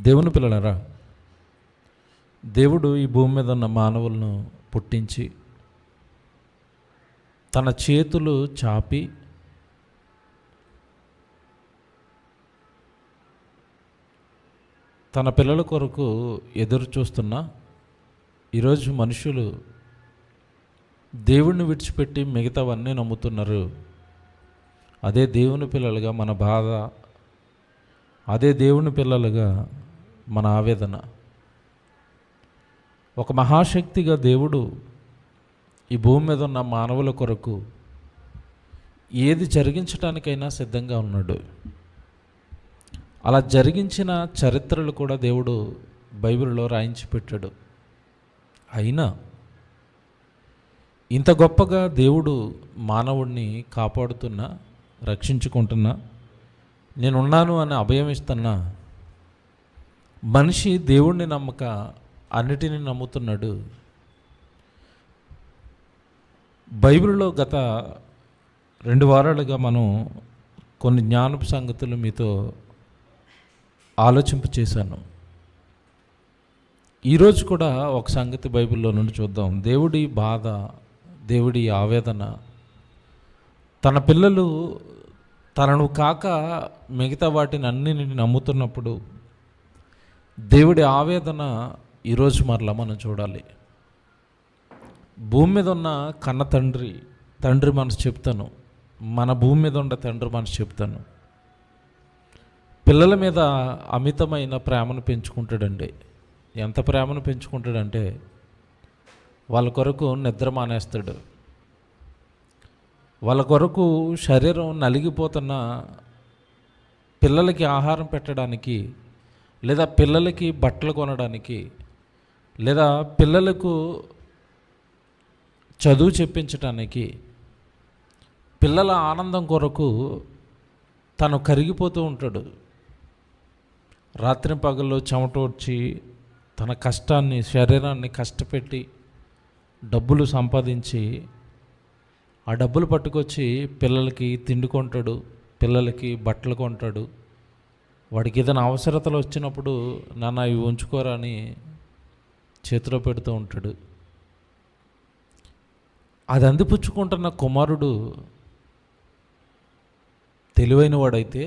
దేవుని పిల్లలారా, దేవుడు ఈ భూమి మీద ఉన్న మానవులను పుట్టించి తన చేతులు చాపి తన పిల్లల కొరకు ఎదురు చూస్తున్న ఈరోజు మనుషులు దేవుణ్ణి విడిచిపెట్టి మిగతావన్నీ నమ్ముతున్నారు. అదే దేవుని పిల్లలుగా మన బాధ, అదే దేవుని పిల్లలుగా మన ఆవేదన. ఒక మహాశక్తిగా దేవుడు ఈ భూమి మీద ఉన్న మానవుల కొరకు ఏది జరిగించడానికైనా సిద్ధంగా ఉన్నాడు. అలా జరిగించిన చరిత్రలు కూడా దేవుడు బైబిల్లో రాయించి పెట్టాడు. అయినా ఇంత గొప్పగా దేవుడు మానవుడిని కాపాడుతున్నా, రక్షించుకుంటున్నా, నేనున్నాను అని అభయం ఇస్తున్నా మనిషి దేవుణ్ణి నమ్మక అన్నిటినీ నమ్ముతున్నాడు. బైబిల్లో గత 2 వారాలుగా మనం కొన్ని జ్ఞానపు సంగతులు మీతో ఆలోచింప చేశాను. ఈరోజు కూడా ఒక సంగతి బైబిల్లో నుండి చూద్దాం. దేవుడి బాధ, దేవుడి ఆవేదన, తన పిల్లలు తనను కాక మిగతా వాటిని అన్నిటిని నమ్ముతున్నప్పుడు దేవుడి ఆవేదన ఈరోజు మరలా మనం చూడాలి. భూమి మీద ఉన్న కన్న తండ్రి మనసు చెప్తాను, మన భూమి మీద ఉన్న తండ్రి మనసు చెప్తాను. పిల్లల మీద అమితమైన ప్రేమను పెంచుకుంటాడండి. ఎంత ప్రేమను పెంచుకుంటాడంటే వాళ్ళ కొరకు నిద్ర మానేస్తాడు. వాళ్ళ కొరకు శరీరం నలిగిపోతున్న పిల్లలకి ఆహారం పెట్టడానికి, లేదా పిల్లలకి బట్టలు కొనడానికి, లేదా పిల్లలకు చదువు చెప్పించడానికి, పిల్లల ఆనందం కొరకు తను కరిగిపోతూ ఉంటాడు. రాత్రి పగల్లో చెమటోడ్చి తన కష్టాన్ని, శరీరాన్ని కష్టపెట్టి డబ్బులు సంపాదించి ఆ డబ్బులు పట్టుకొచ్చి పిల్లలకి తిండి కొంటాడు, పిల్లలకి బట్టలు కొంటాడు. వాడికి ఏదైనా అవసరతలు వచ్చినప్పుడు నాన్న ఇవి ఉంచుకోరా అని చేతిలో పెడుతూ ఉంటాడు. అది అందిపుచ్చుకుంటున్న కుమారుడు తెలివైన వాడైతే,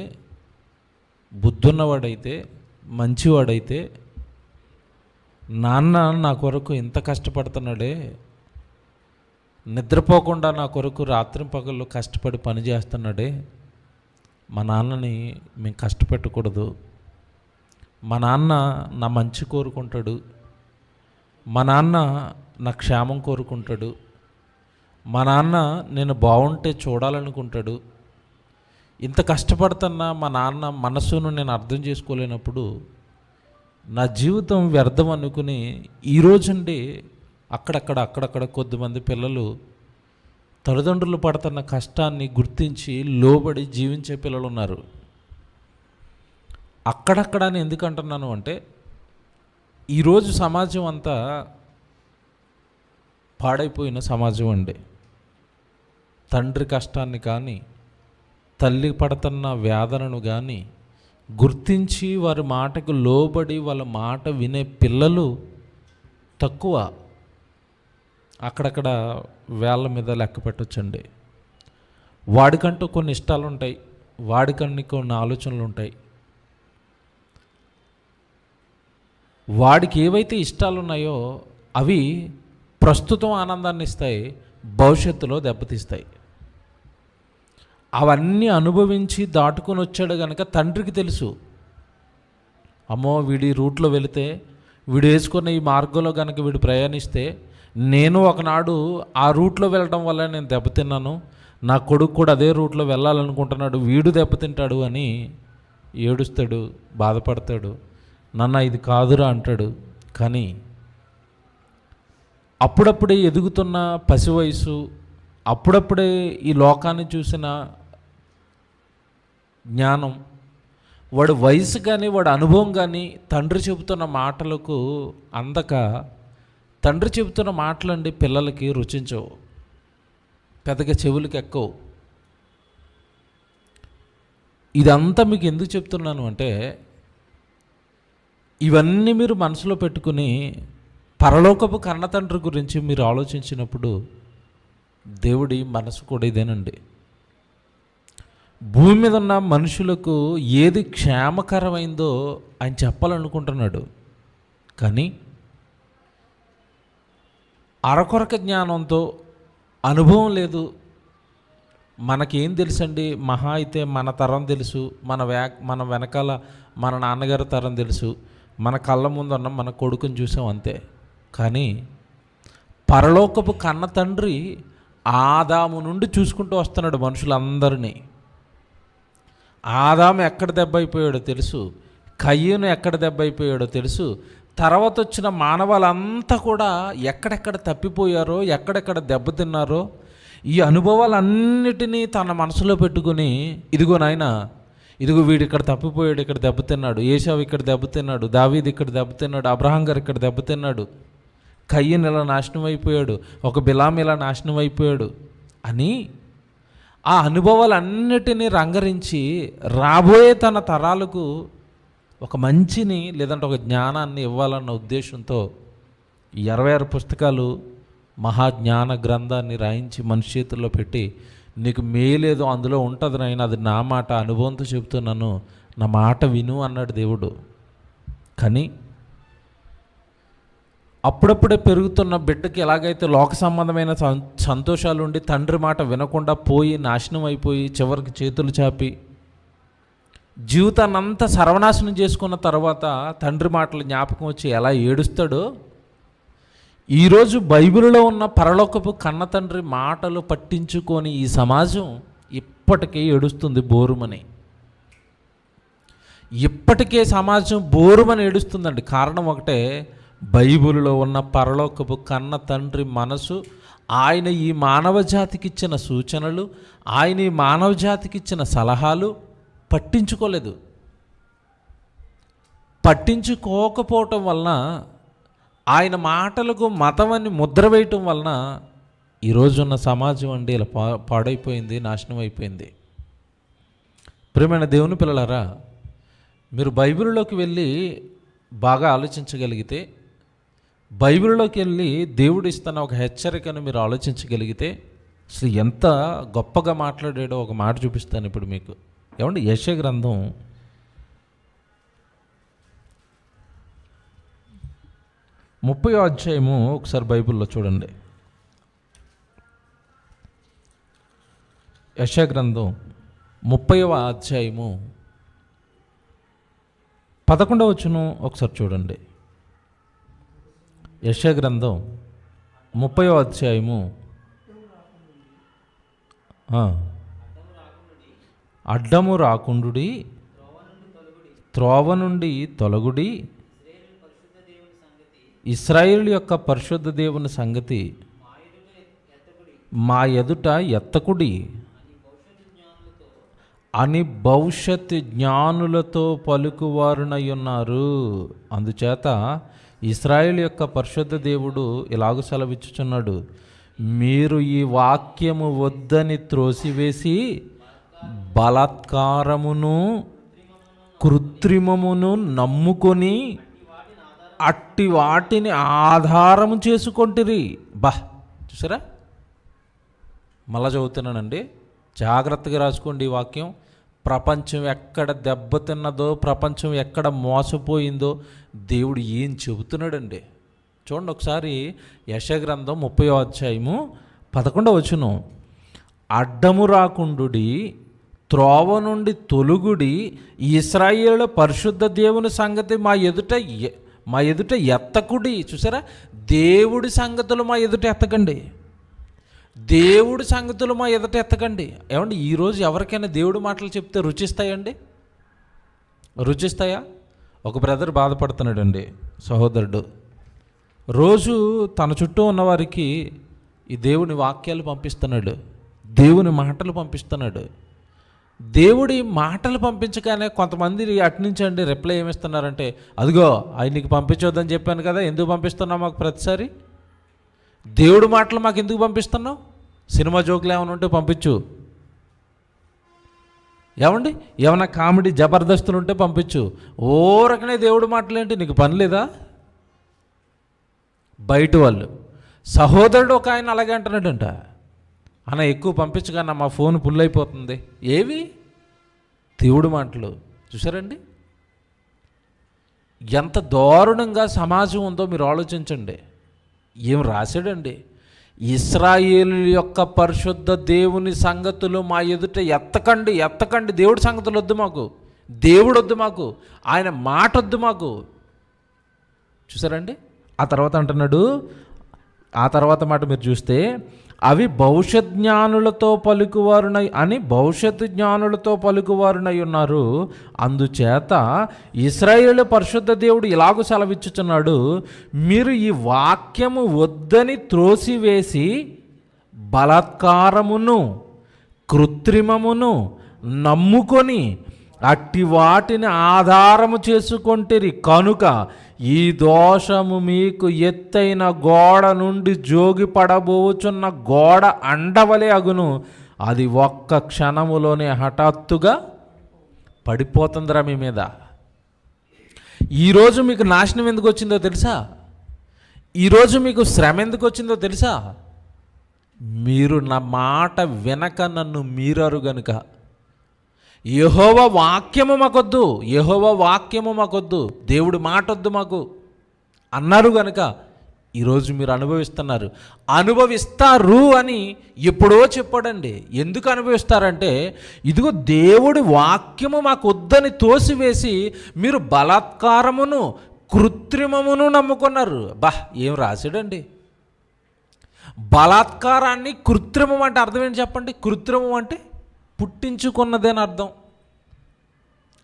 బుద్ధున్నవాడైతే, మంచివాడైతే, నాన్న నా కొరకు ఇంత కష్టపడుతున్నాడే, నిద్రపోకుండా నా కొరకు రాత్రి పగళ్ళు కష్టపడి పని చేస్తున్నాడే, మా నాన్నని మేము కష్టపెట్టకూడదు, మా నాన్న నా మంచి కోరుకుంటాడు, మా నాన్న నా క్షేమం కోరుకుంటాడు, మా నాన్న నేను బాగుంటే చూడాలనుకుంటాడు, ఇంత కష్టపడుతున్నా మా నాన్న మనసును నేను అర్థం చేసుకోలేనప్పుడు నా జీవితం వ్యర్థం అనుకుని ఈరోజుండి అక్కడక్కడ కొద్దిమంది పిల్లలు తల్లిదండ్రులు పడుతున్న కష్టాన్ని గుర్తించి లోబడి జీవించే పిల్లలు ఉన్నారు. అక్కడక్కడ అని ఎందుకు అంటున్నాను అంటే, ఈరోజు సమాజం అంతా పాడైపోయిన సమాజం అండి. తండ్రి కష్టాన్ని కానీ, తల్లి పడుతున్న వేదనను కానీ గుర్తించి వారి మాటకు లోబడి వాళ్ళ మాట వినే పిల్లలు తక్కువ. అక్కడక్కడ వేళ్ళ మీద లెక్క పెట్టొచ్చండి. వాడికంటూ కొన్ని ఇష్టాలు ఉంటాయి, వాడికన్నీ కొన్ని ఆలోచనలు ఉంటాయి. వాడికి ఏవైతే ఇష్టాలు ఉన్నాయో అవి ప్రస్తుతం ఆనందాన్ని ఇస్తాయి, భవిష్యత్తులో దెబ్బతీస్తాయి. అవన్నీ అనుభవించి దాటుకొని వచ్చాడు కనుక తండ్రికి తెలుసు, అమ్మో వీడి రూట్లో వెళితే, వీడు వేసుకున్న ఈ మార్గంలో కనుక వీడు ప్రయాణిస్తే నేను ఒకనాడు ఆ రూట్లో వెళ్ళడం వల్ల నేను దెబ్బతిన్నాను, నా కొడుకు కూడా అదే రూట్లో వెళ్ళాలనుకుంటున్నాడు, వీడు దెబ్బతింటాడు అని ఏడుస్తాడు, బాధపడతాడు, నాన్న ఇది కాదురా అంటాడు. కానీ అప్పుడప్పుడే ఎదుగుతున్న పసి వయసు, అప్పుడప్పుడే ఈ లోకాన్ని చూసిన జ్ఞానం, వాడు వయసు కానీ వాడు అనుభవం కానీ తండ్రి చెబుతున్న మాటలకు అందక, తండ్రి చెబుతున్న మాటలండి పిల్లలకి రుచించవు, పెద్దగా చెవులకి ఎక్కవు. ఇదంతా మీకు ఎందుకు చెప్తున్నాను అంటే, ఇవన్నీ మీరు మనసులో పెట్టుకుని పరలోకపు కన్న తండ్రి గురించి మీరు ఆలోచించినప్పుడు దేవుడి మనసు కూడా ఇదేనండి. భూమి మీద ఉన్న మనుషులకు ఏది క్షేమకరమైందో ఆయన చెప్పాలనుకుంటున్నాడు. కానీ అరకొరక జ్ఞానంతో, అనుభవం లేదు, మనకేం తెలుసండి, మహా అయితే మన తరం తెలుసు, మన వెనకాల మన నాన్నగారి తరం తెలుసు, మన కళ్ళ ముందు ఉన్న మన కొడుకుని చూసాం అంతే. కానీ పరలోకపు కన్న తండ్రి ఆదాము నుండి చూసుకుంటూ వస్తున్నాడు మనుషులందరినీ. ఆదాము ఎక్కడ దెబ్బ అయిపోయాడో తెలుసు, కయ్యూను ఎక్కడ దెబ్బ అయిపోయాడో తెలుసు, తర్వాత వచ్చిన మానవాళ్ళంతా కూడా ఎక్కడెక్కడ తప్పిపోయారో, ఎక్కడెక్కడ దెబ్బతిన్నారో, ఈ అనుభవాలన్నిటినీ తన మనసులో పెట్టుకుని, ఇదిగో నాయన, ఇదిగో వీడు ఇక్కడ తప్పిపోయాడు, ఇక్కడ దెబ్బతిన్నాడు, ఏశావు ఇక్కడ దెబ్బతిన్నాడు, దావీదు ఇక్కడ దెబ్బతిన్నాడు, అబ్రహాం గారు ఇక్కడ దెబ్బతిన్నాడు, కయ్యను ఇలా నాశనం అయిపోయాడు, ఒక బిలాం ఇలా నాశనం అయిపోయాడు అని ఆ అనుభవాలన్నిటినీ రంగరించి రాబోయే తన తరాలకు ఒక మంచిని లేదంటే ఒక జ్ఞానాన్ని ఇవ్వాలన్న ఉద్దేశంతో 26 పుస్తకాలు మహాజ్ఞాన గ్రంథాన్ని రాయించి మనిషి చేతుల్లో పెట్టి, నీకు మేలేదో అందులో ఉంటుంది నాయన, అది నా మాట, అనుభవంతో చెబుతున్నాను, నా మాట విను అన్నాడు దేవుడు. కానీ అప్పుడప్పుడే పెరుగుతున్న బిడ్డకి ఎలాగైతే లోక సంబంధమైన సంతోషాలు ఉండి తండ్రి మాట వినకుండా పోయి నాశనం అయిపోయి చివరికి చేతులు చాపి జీవితాన్ని అంతా సర్వనాశనం చేసుకున్న తర్వాత తండ్రి మాటలు జ్ఞాపకం వచ్చి ఎలా ఏడుస్తాడో, ఈరోజు బైబిల్లో ఉన్న పరలోకపు కన్న తండ్రి మాటలు పట్టించుకొని ఈ సమాజం ఇప్పటికే ఏడుస్తుంది బోరుమని. ఇప్పటికే సమాజం బోరుమని ఏడుస్తుందండి. కారణం ఒకటే, బైబిల్లో ఉన్న పరలోకపు కన్న తండ్రి మనసు, ఆయన ఈ మానవ జాతికి ఇచ్చిన సూచనలు, ఆయన ఈ మానవ జాతికి ఇచ్చిన సలహాలు పట్టించుకోలేదు. పట్టించుకోకపోవటం వలన, ఆయన మాటలకు మతమని ముద్ర వేయటం వలన ఈరోజున్న సమాజం అండి ఇలా పాడైపోయింది, నాశనం అయిపోయింది. ప్రియమైన దేవుని పిల్లలారా, మీరు బైబిల్లోకి వెళ్ళి బాగా ఆలోచించగలిగితే, బైబిల్లోకి వెళ్ళి దేవుడు ఇస్తున్న ఒక హెచ్చరికను మీరు ఆలోచించగలిగితే, అసలు ఎంత గొప్పగా మాట్లాడాడో ఒక మాట చూపిస్తాను ఇప్పుడు మీకు. ఏమండి, యెషయా గ్రంథం 30వ అధ్యాయము ఒకసారి బైబిల్లో చూడండి. యెషయా గ్రంథం 30వ అధ్యాయము 11వ వచనం ఒకసారి చూడండి. యెషయా గ్రంథం 30వ అధ్యాయము అడ్డము రాకుండుడి, త్రోవ నుండి తొలగుడి, ఇశ్రాయేలు యొక్క పరిశుద్ధ దేవుని సంగతి మా ఎదుట ఎత్తకుడి అని భవిష్యత్ జ్ఞానులతో పలుకువారునై ఉన్నారు. అందుచేత ఇశ్రాయేలు యొక్క పరిశుద్ధ దేవుడు ఇలాగ సెలవిచ్చుచున్నాడు, మీరు ఈ వాక్యము వద్దని త్రోసివేసి బలాత్కారమును కృత్రిమమును నమ్ముకొని అట్టి వాటిని ఆధారము చేసుకొంటిరి. చూసారా, మళ్ళా చదువుతున్నానండి, జాగ్రత్తగా రాసుకోండి ఈ వాక్యం. ప్రపంచం ఎక్కడ దెబ్బతిన్నదో, ప్రపంచం ఎక్కడ మోసపోయిందో దేవుడు ఏం చెబుతున్నాడండి. చూడండి ఒకసారి, యెషయా గ్రంథం 30వ అధ్యాయము 11వ వచనం, అడ్డము రాకుండుడి, త్రోవ నుండి తొలుగుడి, ఇశ్రాయేలు పరిశుద్ధ దేవుని సంగతి మా ఎదుట ఎత్తకుడి. చూసారా, దేవుడి సంగతులు మా ఎదుట ఎత్తకండి, దేవుడి సంగతులు మా ఎదుట ఎత్తకండి. ఏమండి, ఈరోజు ఎవరికైనా దేవుడి మాటలు చెప్తే రుచిస్తాయండి? రుచిస్తాయా? ఒక బ్రదర్ బాధపడుతున్నాడండి, సహోదరుడు. రోజు తన చుట్టూ ఉన్నవారికి ఈ దేవుని వాక్యాలు పంపిస్తున్నాడు, దేవుని మాటలు పంపిస్తున్నాడు. దేవుడి మాటలు పంపించగానే కొంతమంది అట్నుంచండి రిప్లై ఏమిస్తున్నారంటే, అదిగో ఆయనకి పంపించొద్దని చెప్పాను కదా, ఎందుకు పంపిస్తున్నావు మాకు ప్రతిసారి? దేవుడి మాటలు మాకు ఎందుకు పంపిస్తున్నావు? సినిమా జోకులు ఏమైనా ఉంటే పంపించు. ఏమండి, ఏమన్నా కామెడీ జబర్దస్తులు ఉంటే పంపించు. ఓరకనే దేవుడు మాటలేంటి, నీకు పని లేదా? బయట వాళ్ళు సహోదరుడు ఒక ఆయన అలాగే అంటున్నాడంట, అన్న ఎక్కువ పంపించగానే మా ఫోన్ ఫుల్ అయిపోతుంది. ఏవి దేవుడు మాటలు. చూసారండి ఎంత దారుణంగా సమాజం ఉందో మీరు ఆలోచించండి. ఏం రాశాడండి, ఇశ్రాయేలు యొక్క పరిశుద్ధ దేవుని సంగతులు మా ఎదుట ఎత్తకండి. దేవుడి సంగతులు వద్దు మాకు, దేవుడు వద్దు మాకు, ఆయన మాట వద్దు మాకు. చూసారండి. ఆ తర్వాత అంటున్నాడు, ఆ తర్వాత మాట మీరు చూస్తే, అవి భవిష్యత్ జ్ఞానులతో పలుకువారునై ఉన్నారు. అందుచేత ఇశ్రాయేలు పరిశుద్ధ దేవుడు ఇలాగూ సెలవిచ్చుచున్నాడు, మీరు ఈ వాక్యము వద్దని త్రోసివేసి బలాత్కారమును కృత్రిమమును నమ్ముకొని అట్టి వాటిని ఆధారము చేసుకొంటిరి కనుక ఈ దోషము మీకు ఎత్తైన గోడ నుండి జోగి పడబోచున్న గోడ అండవలే అగును. అది ఒక్క క్షణములోనే హఠాత్తుగా పడిపోతుందిరా మీ మీద. ఈరోజు మీకు నాశనం ఎందుకు వచ్చిందో తెలుసా? ఈరోజు మీకు శ్రమ ఎందుకు వచ్చిందో తెలుసా? మీరు నా మాట వినక నన్ను మీరారు గనుక. యెహోవా వాక్యము మాకొద్దు, దేవుడి మాట వద్దు మాకు అన్నారు గనుక ఈరోజు మీరు అనుభవిస్తారు అని ఎప్పుడో చెప్పాడండి. ఎందుకు అనుభవిస్తారంటే, ఇదిగో దేవుడి వాక్యము మాకు వద్దని తోసివేసి మీరు బలాత్కారమును కృత్రిమమును నమ్ముకున్నారు. ఏం రాశాడండి. బలాత్కారాన్ని కృత్రిమం అంటే అర్థం ఏంటి చెప్పండి? కృత్రిమం అంటే పుట్టించుకున్నదేని అర్థం.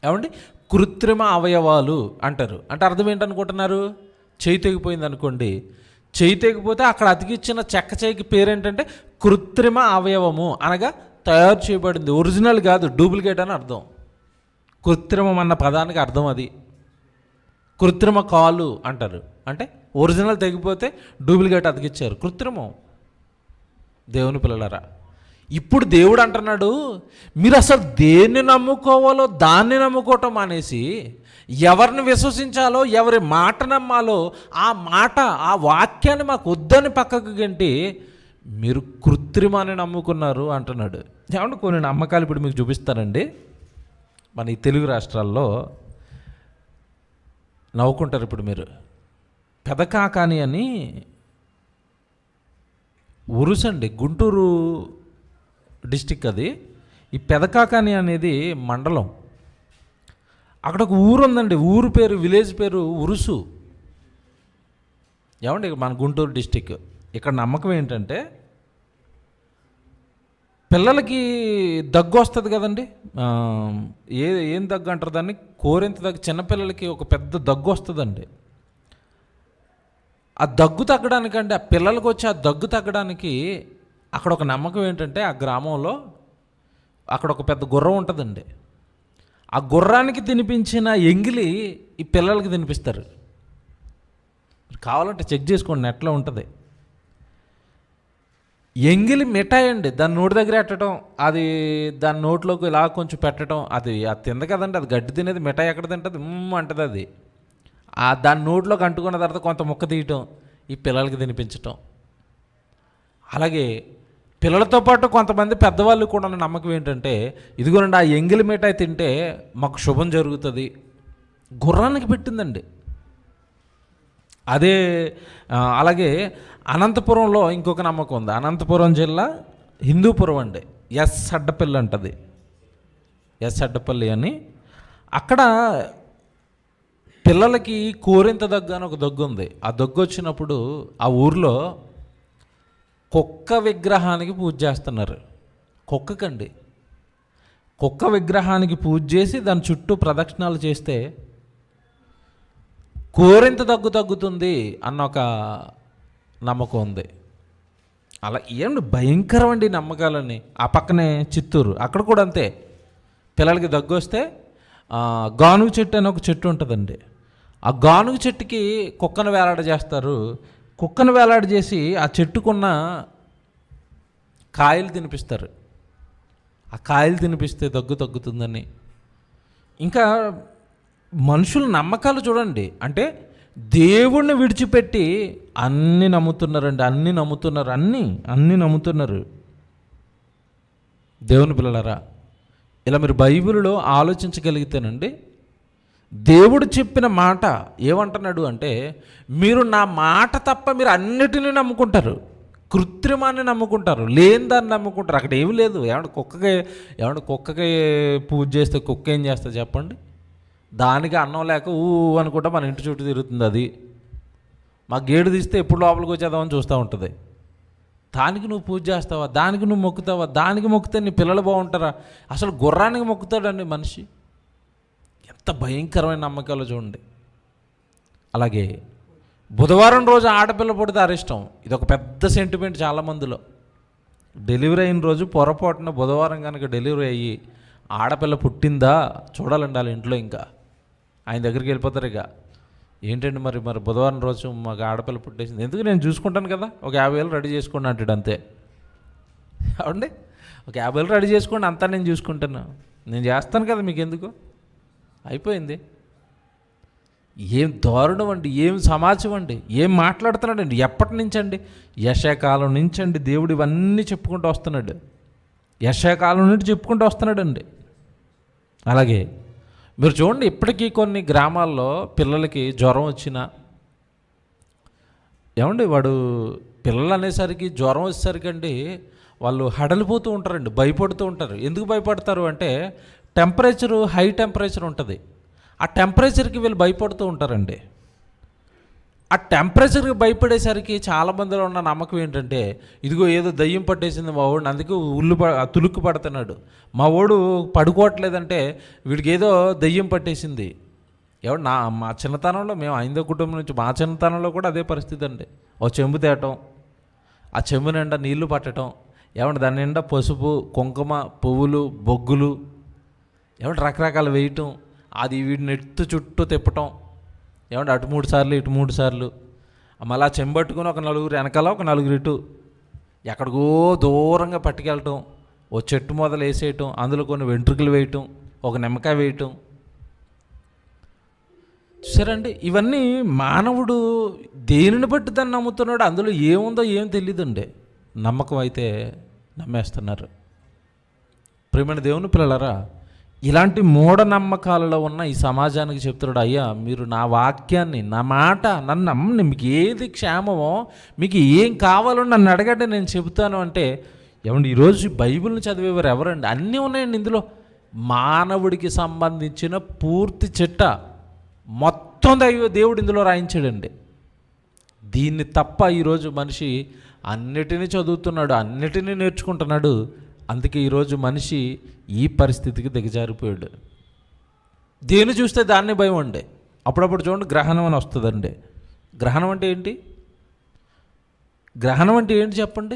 ఏమండి, కృత్రిమ అవయవాలు అంటారు. అంటే అర్థం ఏంటనుకుంటున్నారు? చేయి తెగిపోయింది అనుకోండి, చేయి తెగిపోతే అక్కడ అతికిచ్చిన చెక్క చేయికి పేరేంటంటే కృత్రిమ అవయవము, అనగా తయారు చేయబడింది, ఒరిజినల్ కాదు, డూప్లికేట్ అని అర్థం. కృత్రిమం అన్న పదానికి అర్థం అది. కృత్రిమ కాలు అంటారు, అంటే ఒరిజినల్ తెగిపోతే డూప్లికేట్ అతికిచ్చారు, కృత్రిమం. దేవుని పిల్లలారా, ఇప్పుడు దేవుడు అంటున్నాడు, మీరు అసలు దేన్ని నమ్ముకోవాలో దాన్ని నమ్ముకోవటం మానేసి ఎవరిని విశ్వసించాలో, ఎవరి మాట నమ్మాలో ఆ వాక్యాన్ని మాకు వద్దని పక్కకు గంటి మీరు కృత్రిమాన్ని నమ్ముకున్నారు అంటున్నాడు. ఏమంటే కొన్ని నమ్మకాలు ఇప్పుడు మీకు చూపిస్తానండి. మన ఈ తెలుగు రాష్ట్రాల్లో నవ్వుకుంటారు ఇప్పుడు మీరు. పెదకాకాని అని ఉరుసండి, గుంటూరు డిస్టిక్ అది. ఈ పెదకాకాని అనేది మండలం. అక్కడ ఒక ఊరు ఉందండి, ఊరు పేరు, విలేజ్ పేరు ఉరుసు. ఏమండి, మన గుంటూరు డిస్టిక్. ఇక్కడ నమ్మకం ఏంటంటే, పిల్లలకి దగ్గు వస్తుంది కదండి, ఏం దగ్గు అంటారు దాన్ని, కోరింత దగ్గు. చిన్నపిల్లలకి ఒక పెద్ద దగ్గు వస్తుందండి. ఆ దగ్గు తగ్గడానికంటే, ఆ పిల్లలకు వచ్చి ఆ దగ్గు తగ్గడానికి అక్కడ ఒక నమ్మకం ఏంటంటే, ఆ గ్రామంలో అక్కడ ఒక పెద్ద గుర్రం ఉంటుందండి. ఆ గుర్రానికి తినిపించిన ఎంగిలి ఈ పిల్లలకి తినిపిస్తారు. కావాలంటే చెక్ చేసుకోండి, నెట్లో ఉంటుంది. ఎంగిలి మిఠాయి అండి, దాని నోటి దగ్గర పెట్టడం, అది దాని నోట్లోకి ఇలా కొంచెం పెట్టడం, అది తింద కదండి, అది గడ్డి తినేది. మిఠాయి ఎక్కడ తింటుంది అంటుంది అది. దాని నోట్లోకి అంటుకున్న తర్వాత కొంత ముక్క తీయటం, ఈ పిల్లలకి తినిపించటం. అలాగే పిల్లలతో పాటు కొంతమంది పెద్దవాళ్ళు కూడా నమ్మకం ఏంటంటే, ఇదిగోనండి ఆ ఎంగిలి మిఠాయి తింటే మాకు శుభం జరుగుతుంది. గుర్రానికి పెట్టిందండి. అదే అలాగే అనంతపురంలో ఇంకొక నమ్మకం ఉంది. అనంతపురం జిల్లా హిందూపురం అండి, అడ్డపల్లి అంటది, అడ్డపల్లి అని. అక్కడ పిల్లలకి కోరింత దగ్గు అని ఒక దగ్గు ఉంది. ఆ దగ్గు వచ్చినప్పుడు ఆ ఊర్లో కుక్క విగ్రహానికి పూజ చేస్తున్నారు. కుక్క విగ్రహానికి పూజ చేసి దాని చుట్టూ ప్రదక్షిణాలు చేస్తే కోరింత దగ్గు తగ్గుతుంది అన్న ఒక నమ్మకం ఉంది. అలా ఏమండి భయంకరమండి నమ్మకాలని. ఆ పక్కనే చిత్తూరు, అక్కడ కూడా అంతే. పిల్లలకి దగ్గు వస్తే గానుగ చెట్టు అని ఒక చెట్టు ఉంటుందండి. ఆ గానుగ చెట్టుకి కుక్కను వేలాడ చేస్తారు. కుక్కను వేలాడ చేసి ఆ చెట్టుకున్న కాయలు తినిపిస్తారు. ఆ కాయలు తినిపిస్తే దగ్గు తగ్గుతుందని. ఇంకా మనుషుల నమ్మకాలు చూడండి, అంటే దేవుణ్ణి విడిచిపెట్టి అన్నీ నమ్ముతున్నారండి, అన్నీ నమ్ముతున్నారు. దేవుని పిల్లలారా, ఇలా మీరు బైబిల్లో ఆలోచించగలిగితేనండి, దేవుడు చెప్పిన మాట ఏమంటున్నాడు అంటే, మీరు నా మాట తప్ప మీరు అన్నిటినీ నమ్ముకుంటారు, కృత్రిమాన్ని నమ్ముకుంటారు, లేని దాన్ని నమ్ముకుంటారు. అక్కడ ఏమి లేదు. ఏమంటే కుక్కకి పూజ చేస్తే కుక్క ఏం చేస్తుంది చెప్పండి? దానికి అన్నం లేక అనుకుంటా మన ఇంటి చుట్టూ తిరుగుతుంది. అది మా గేడు తీస్తే ఎప్పుడు లోపలికి వచ్చేద్దామని చూస్తూ ఉంటుంది. దానికి నువ్వు పూజ చేస్తావా? దానికి నువ్వు మొక్కుతావా? దానికి మొక్కితే నీ పిల్లలు బాగుంటారా? అసలు గుర్రానికి మొక్కుతాడండి మనిషి. ఎంత భయంకరమైన నమ్మకాలు చూడండి. అలాగే బుధవారం రోజు ఆడపిల్ల పుడితే అరిష్టం. ఇది ఒక పెద్ద సెంటిమెంట్ చాలామందిలో. డెలివరీ అయిన రోజు పొరపాటున బుధవారం కనుక డెలివరీ అయ్యి ఆడపిల్ల పుట్టిందా చూడాలండి వాళ్ళ ఇంట్లో. ఇంకా ఆయన దగ్గరికి వెళ్ళిపోతారు. ఇక ఏంటండి మరి బుధవారం రోజు మాకు ఆడపిల్ల పుట్టేసింది, ఎందుకు నేను చూసుకుంటాను కదా, ఒక 50,000 రెడీ చేసుకోండి అంటాడు. అంతే అవండి, ఒక 50,000 రెడీ చేసుకోండి, అంతా నేను చూసుకుంటాను, నేను చేస్తాను కదా, మీకు ఎందుకు, అయిపోయింది. ఏం దారుణం అండి, ఏం సమాజం అండి, ఏం మాట్లాడుతున్నాడండి. ఎప్పటి నుంచండి? యెషయా నుంచండి దేవుడు ఇవన్నీ చెప్పుకుంటూ వస్తున్నాడు. యెషయా నుండి చెప్పుకుంటూ వస్తున్నాడండి. అలాగే మీరు చూడండి, ఇప్పటికీ కొన్ని గ్రామాల్లో పిల్లలకి జ్వరం వచ్చినా, ఏమండి వాడు పిల్లలు అనేసరికి జ్వరం వచ్చేసరికి అండి వాళ్ళు హడలిపోతూ ఉంటారండి, భయపడుతూ ఉంటారు. ఎందుకు భయపడతారు అంటే హై టెంపరేచర్ ఉంటుంది. ఆ టెంపరేచర్కి వీళ్ళు భయపడుతూ ఉంటారండి. ఆ టెంపరేచర్కి భయపడేసరికి చాలామందిలో ఉన్న నమ్మకం ఏంటంటే, ఇదిగో ఏదో దయ్యం పట్టేసింది మా వాడిని, అందుకే తులుక్కు పడుతున్నాడు, మా వాడు పడుకోవట్లేదంటే వీడికి ఏదో దయ్యం పట్టేసింది. మా చిన్నతనంలో, మేము 5వ కుటుంబం నుంచి, మా చిన్నతనంలో కూడా అదే పరిస్థితి అండి. ఓ చెంబు తేయటం, ఆ చెంబు నిండా నీళ్లు పట్టడం, దాని నిండా పసుపు, కుంకుమ, పువ్వులు, బొగ్గులు, రకరకాలు వేయటం, అది వీడిని ఎత్తు చుట్టూ తిప్పటం, అటు 3 సార్లు ఇటు 3 సార్లు, మళ్ళీ ఆ చెంబట్టుకుని ఒక 4 వెనకాల ఒక 4 ఇటు ఎక్కడికో దూరంగా పట్టుకెళ్ళటం, ఓ చెట్టు మొదలు వేసేయటం, అందులో కొన్ని వెంట్రుకలు వేయటం, ఒక నిమ్మకాయ వేయటం. చూసారండి, ఇవన్నీ మానవుడు దేనిని బట్టి దాన్ని నమ్ముతున్నాడు, అందులో ఏముందో ఏం తెలియదండి. నమ్మకం అయితే నమ్మేస్తున్నారు. ప్రియమైన దేవుని పిల్లలారా, ఇలాంటి మూఢనమ్మకాలలో ఉన్న ఈ సమాజానికి చెప్తున్నాడు, అయ్యా మీరు నా వాక్యాన్ని, నా మాట, నన్ను నమ్మండి, మీకు ఏది క్షేమమో, మీకు ఏం కావాలో నన్ను అడగండి, నేను చెబుతాను అంటే. ఈరోజు బైబిల్ని చదివేవారు ఎవరండి? అన్నీ ఉన్నాయండి ఇందులో. మానవుడికి సంబంధించిన పూర్తి చిట్ట మొత్తం దేవుడు ఇందులో రాయించాడండి. దీన్ని తప్ప ఈరోజు మనిషి అన్నిటినీ చదువుతున్నాడు, అన్నిటినీ నేర్చుకుంటున్నాడు. అందుకే ఈరోజు మనిషి ఈ పరిస్థితికి దిగజారిపోయాడు. దేన్ని చూస్తే దాన్ని భయం అండి. అప్పుడప్పుడు చూడండి, గ్రహణం అని వస్తుందండి. గ్రహణం అంటే ఏంటి? గ్రహణం అంటే ఏంటి చెప్పండి?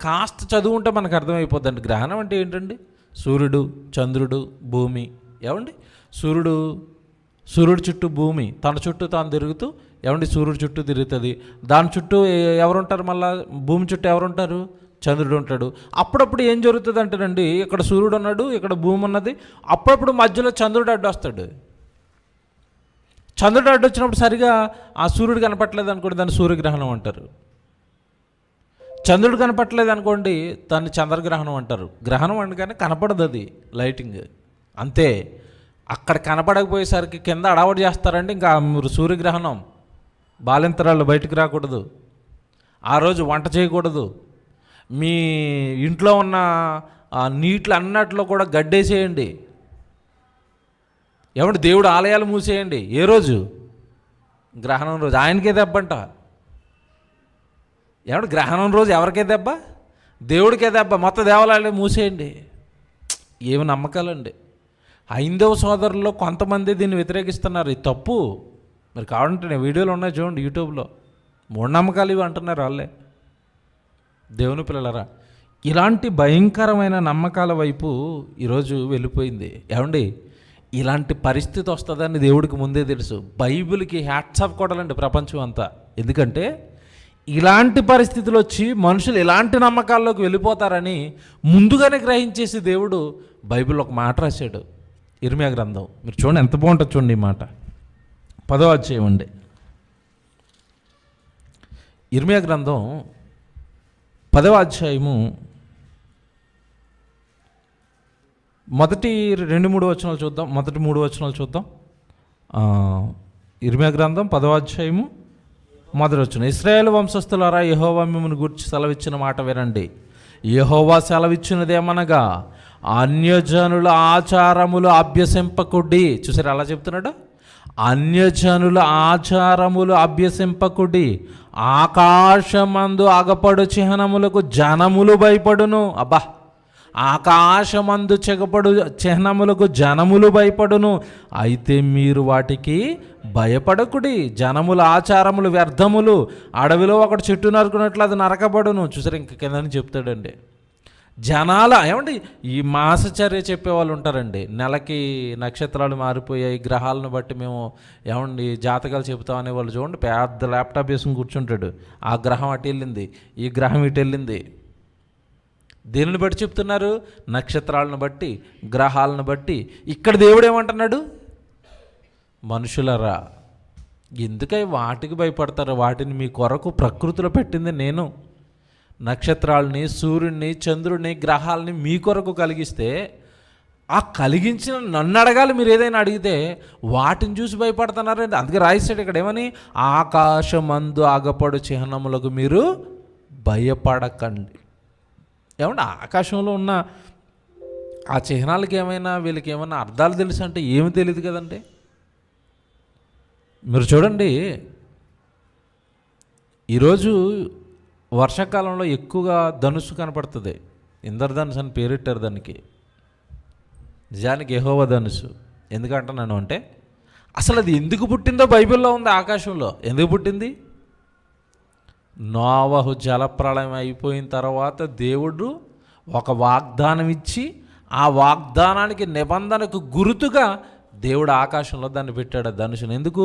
కాస్త చదువుకుంటే మనకు అర్థమైపోద్దండి. గ్రహణం అంటే ఏంటండి? సూర్యుడు, చంద్రుడు, భూమి. సూర్యుడు చుట్టూ భూమి తన చుట్టూ తాను తిరుగుతూ, సూర్యుడు చుట్టూ తిరుగుతుంది. దాని చుట్టూ ఎవరుంటారు? మళ్ళీ భూమి చుట్టూ ఎవరుంటారు? చంద్రుడు ఉంటాడు. అప్పుడప్పుడు ఏం జరుగుతుంది అంటేనండి, ఇక్కడ సూర్యుడు ఉన్నాడు, ఇక్కడ భూమి ఉన్నది, అప్పుడప్పుడు మధ్యలో చంద్రుడు అడ్డు వస్తాడు. చంద్రుడు అడ్డు వచ్చినప్పుడు సరిగా ఆ సూర్యుడు కనపట్లేదు అనుకోండి, దాన్ని సూర్యగ్రహణం అంటారు. చంద్రుడు కనపట్లేదు అనుకోండి, దాన్ని చంద్రగ్రహణం అంటారు. గ్రహణం అనగానే కనపడదు, అది లైటింగ్ అంతే. అక్కడ కనపడకపోయేసరికి కింద అడవాడు చేస్తారండి. ఇంకా మీరు సూర్యగ్రహణం, బాలింతరాలు బయటికి రాకూడదు, ఆ రోజు వంట చేయకూడదు, మీ ఇంట్లో ఉన్న నీళ్ళు అన్నట్లో కూడా గడ్డేసేయండి. దేవుడు ఆలయాలు మూసేయండి. ఏ రోజు? గ్రహణం రోజు. ఆయనకే దెబ్బంట. గ్రహణం రోజు ఎవరికే దెబ్బ? దేవుడికే దెబ్బ. మొత్తం దేవాలయాలు మూసేయండి. ఏమి నమ్మకాలండి. హైందవ సోదరుల్లో కొంతమంది దీన్ని వ్యతిరేకిస్తున్నారు. ఇది తప్పు. మరి కావాలంటే నేను వీడియోలు ఉన్నాయి చూడండి యూట్యూబ్లో. మూఢనమ్మకాలు ఇవి అంటున్నారు వాళ్ళే. దేవుని పిల్లలరా, ఇలాంటి భయంకరమైన నమ్మకాల వైపు ఈరోజు వెళ్ళిపోయింది. ఇలాంటి పరిస్థితి వస్తుందని దేవుడికి ముందే తెలుసు. బైబిల్కి హ్యాట్స్ ఆఫ్ కొడాలండి ప్రపంచం అంతా. ఎందుకంటే ఇలాంటి పరిస్థితులు వచ్చి మనుషులు ఇలాంటి నమ్మకాల్లోకి వెళ్ళిపోతారని ముందుగానే గ్రహించేసి దేవుడు బైబిల్లో ఒక మాట రాశాడు. ఇర్మియా గ్రంథం మీరు చూడండి, ఎంత బాగుంటుంది చూడండి ఈ మాట. 10వ అధ్యాయం అండి. ఇర్మియా గ్రంథం 10వ అధ్యాయము మొదటి 2-3 వచనాలు చూద్దాం. మొదటి 3 వచనాలు చూద్దాం. ఇర్మియా గ్రంథం 10వ అధ్యాయము మొదటి వచనం. ఇశ్రాయేలు వంశస్థులారా, యెహోవా మిమ్మల్ని గురించి సెలవిచ్చిన మాట వినండి. యెహోవా సెలవిచ్చినదేమనగా, అన్యజనుల ఆచారములు అభ్యసింపకుడి. చూసారు అలా చెప్తున్నాడు, అన్యజనుల ఆచారములు అభ్యసింపకుడి. ఆకాశమందు అగపడు చిహ్నములకు జనములు భయపడును. అబ్బా, ఆకాశమందు చెగపడు చిహ్నములకు జనములు భయపడును, అయితే మీరు వాటికి భయపడకుడి. జనముల ఆచారములు వ్యర్థములు, అడవిలో ఒకటి చెట్టు నరుకున్నట్లు అది నరకబడును. చూసారు ఇంక కిందని చెప్తాడండి. జనాల ఏమండి, ఈ మాసచర్య చెప్పేవాళ్ళు ఉంటారండి. నెలకి నక్షత్రాలు మారిపోయాయి, గ్రహాలను బట్టి మేము ఏమండి జాతకాలు చెబుతాం అనేవాళ్ళు చూడండి, పెద్ద ల్యాప్టాప్ వేసుకుని కూర్చుంటాడు. ఆ గ్రహం అటు వెళ్ళింది, ఈ గ్రహం ఇటు వెళ్ళింది. దేనిని బట్టి చెప్తున్నారు? నక్షత్రాలను బట్టి, గ్రహాలను బట్టి. ఇక్కడ దేవుడు ఏమంటున్నాడు? మనుషులరా, ఎందుకై వాటికి భయపడతారు? వాటిని మీ కొరకు ప్రకృతిలో పెట్టింది నేను. నక్షత్రాలని, సూర్యుడిని, చంద్రుడిని, గ్రహాలని మీ కొరకు కలిగిస్తే, ఆ కలిగించిన నన్ను అడగాలి. మీరు ఏదైనా అడిగితే వాటిని చూసి భయపడుతున్నారండి. అందుకే రాయిస్తాడు ఇక్కడ ఏమని, ఆకాశమందు ఆగపడు చిహ్నములకు మీరు భయపడకండి. ఏమంటే ఆకాశంలో ఉన్న ఆ చిహ్నాలకి ఏమైనా వీళ్ళకి ఏమైనా అర్థాలు తెలుసు అంటే ఏమి తెలియదు కదండి. మీరు చూడండి, ఈరోజు వర్షాకాలంలో ఎక్కువగా ధనుసు కనపడుతుంది. ఇంద్రధనుసు అని పేరెట్టారు దానికి. నిజానికి యెహోవా ధనుసు. ఎందుకంటున్నాను అంటే, అసలు అది ఎందుకు పుట్టిందో బైబిల్లో ఉంది. ఆకాశంలో ఎందుకు పుట్టింది? నోవహు జలప్రళయం అయిపోయిన తర్వాత దేవుడు ఒక వాగ్దానం ఇచ్చి, ఆ వాగ్దానానికి నిబంధనకు గుర్తుగా దేవుడు ఆకాశంలో దాన్ని పెట్టాడు ధనుసును. ఎందుకు?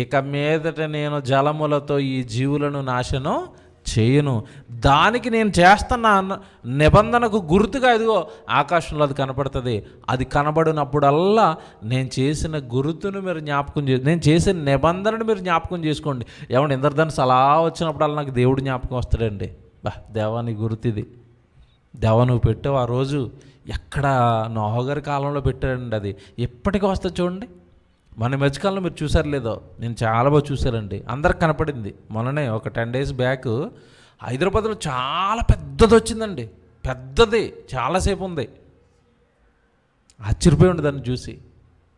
ఇక మీదట నేను జలములతో ఈ జీవులను నాశనం చేయను, దానికి నేను చేస్తున్న నిబంధనకు గుర్తుగా ఇదిగో ఆకాశంలో అది కనపడుతుంది. అది కనబడినప్పుడల్లా నేను చేసిన గుర్తును మీరు జ్ఞాపకం నేను చేసిన నిబంధనను మీరు జ్ఞాపకం చేసుకోండి. ఏమంటే ఇంద్రధనుసు అలా వచ్చినప్పుడల్లా నాకు దేవుడు జ్ఞాపకం వస్తాడండి. దేవా నీ గుర్తు ఇది, దేవా నువ్వు పెట్టావు ఆ రోజు, ఎక్కడ నోహు గారి కాలంలో పెట్టాడండి. అది ఎప్పటికీ వస్తుంది చూడండి. మన మధ్యకాలంలో మీరు చూసారు లేదో, నేను చాలా బాగా చూశానండి, అందరికి కనపడింది. మొన్ననే ఒక 10 days బ్యాక్ హైదరాబాద్లో చాలా పెద్దది వచ్చిందండి. పెద్దది, చాలాసేపు ఉంది. ఆశ్చర్యపోయింది దాన్ని చూసి.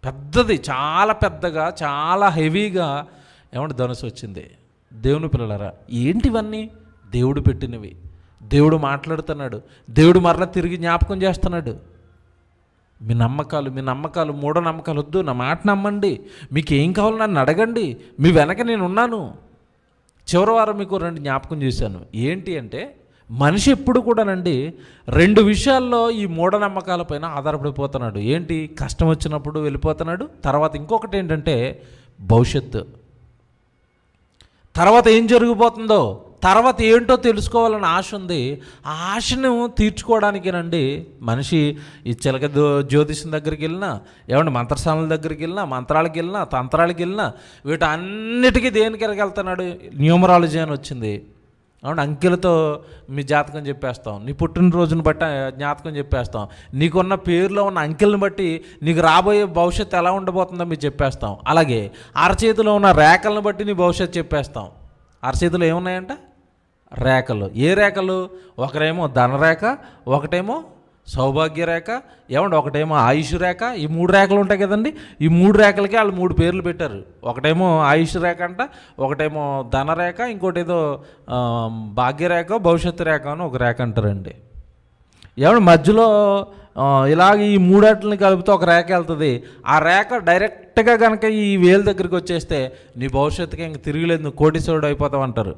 పెద్దది, చాలా పెద్దగా, చాలా హెవీగా ఏమంటే ధనుసు వచ్చింది. దేవుని పిల్లలారా, ఏంటివన్నీ? దేవుడు పెట్టినవి. దేవుడు మాట్లాడుతున్నాడు. దేవుడు మరలా తిరిగి జ్ఞాపకం చేస్తున్నాడు. మీ నమ్మకాలు మూఢనమ్మకాలు వద్దు. నా మాట నమ్మండి. మీకు ఏం కావాలో నన్ను అడగండి, మీ వెనక నేను ఉన్నాను. చివరి వారం మీకు 2 జ్ఞాపకం చేశాను. ఏంటి అంటే, మనిషి ఎప్పుడు కూడానండి 2 విషయాల్లో ఈ మూఢనమ్మకాలపైన ఆధారపడిపోతున్నాడు. ఏంటి? కష్టం వచ్చినప్పుడు వెళ్ళిపోతున్నాడు. తర్వాత ఇంకొకటి ఏంటంటే భవిష్యత్తు. తర్వాత ఏం జరిగిపోతుందో, తర్వాత ఏంటో తెలుసుకోవాలని ఆశ ఉంది. ఆ ఆశను తీర్చుకోవడానికేనండి మనిషి ఈ చిలక జ్యోతిషం దగ్గరికి వెళ్ళినా, ఏమంటే మంత్రశాలల దగ్గరికి వెళ్ళినా, మంత్రాలకు వెళ్ళినా, తంత్రాలకు వెళ్ళినా, వీటన్నిటికీ దేనికి వెళ్తున్నాడు? న్యూమరాలజీ అని వచ్చింది. అవును, అంకెలతో మీ జాతకం చెప్పేస్తాం. నీ పుట్టినరోజును బట్టి జ్ఞాతకం చెప్పేస్తాం. నీకున్న పేరులో ఉన్న అంకెలను బట్టి నీకు రాబోయే భవిష్యత్తు ఎలా ఉండబోతుందో మీరు చెప్పేస్తాం. అలాగే అరచేతిలో ఉన్న రేఖలను బట్టి నీ భవిష్యత్తు చెప్పేస్తాం. అరచేతిలో ఏమున్నాయంట? రేఖలు. ఏ రేఖలు? ఒకరేమో ధనరేఖ, ఒకటేమో సౌభాగ్య రేఖ, ఏమంటే ఒకటేమో ఆయుష్ రేఖ. ఈ 3 రేఖలు ఉంటాయి కదండి. ఈ 3 రేఖలకి వాళ్ళు 3 పేర్లు పెట్టారు. ఒకటేమో ఆయుష్ రేఖ అంట, ఒకటేమో ధనరేఖ, ఇంకోటి ఏదో భాగ్యరేఖ, భవిష్యత్తు రేఖ అని ఒక రేఖ అంటారండి. ఏమంటే మధ్యలో ఇలాగ ఈ 3 కలిపితే ఒక రేఖ వెళ్తుంది. ఆ రేఖ డైరెక్ట్గా కనుక ఈ వేలు దగ్గరికి వచ్చేస్తే నీ భవిష్యత్తుకి ఇంక తిరిగిలేదు, నువ్వు కోటీశ్వరుడు అయిపోతావు అంటారు.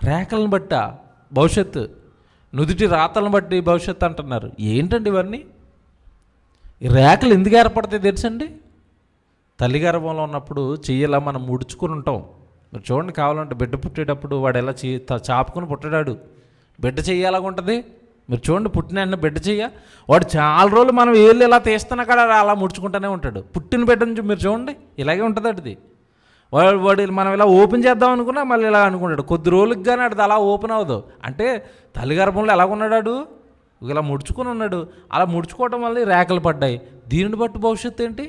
రేఖలను బట్ట భవిష్యత్తు, నుదుటి రాతలను బట్టి భవిష్యత్తు అంటున్నారు. ఏంటండి ఇవన్నీ? ఈ రేఖలు ఎందుకు ఏర్పడతాయి తెలుసండి? తల్లి గర్భంలో ఉన్నప్పుడు చెయ్యలా మనం ముడుచుకుని ఉంటాం. మీరు చూడండి, కావాలంటే బిడ్డ పుట్టేటప్పుడు వాడు ఎలా చాపుకొని పుట్టాడు. బిడ్డ చెయ్యి ఎలాగ ఉంటుంది మీరు చూడండి. పుట్టిన వెంటనే బిడ్డ చెయ్య వాడు చాలా రోజులు మనం ఏళ్ళు ఇలా తీస్తున్నా కూడా అలా ముడుచుకుంటూనే ఉంటాడు. పుట్టిన బిడ్డ నుంచి మీరు చూడండి ఇలాగే ఉంటుంది అది. వాడు మనం ఇలా ఓపెన్ చేద్దాం అనుకున్నా మళ్ళీ ఇలా అనుకుంటాడు. కొద్ది రోజులకి కానీ అది అలా ఓపెన్ అవ్వదు. అంటే తల్లి గర్భంలో ఎలాగున్నాడు, ఇలా ముడుచుకొని ఉన్నాడు. అలా ముడుచుకోవటం వల్ల రేఖలు పడ్డాయి. దీనిని బట్టి భవిష్యత్తు ఏంటి?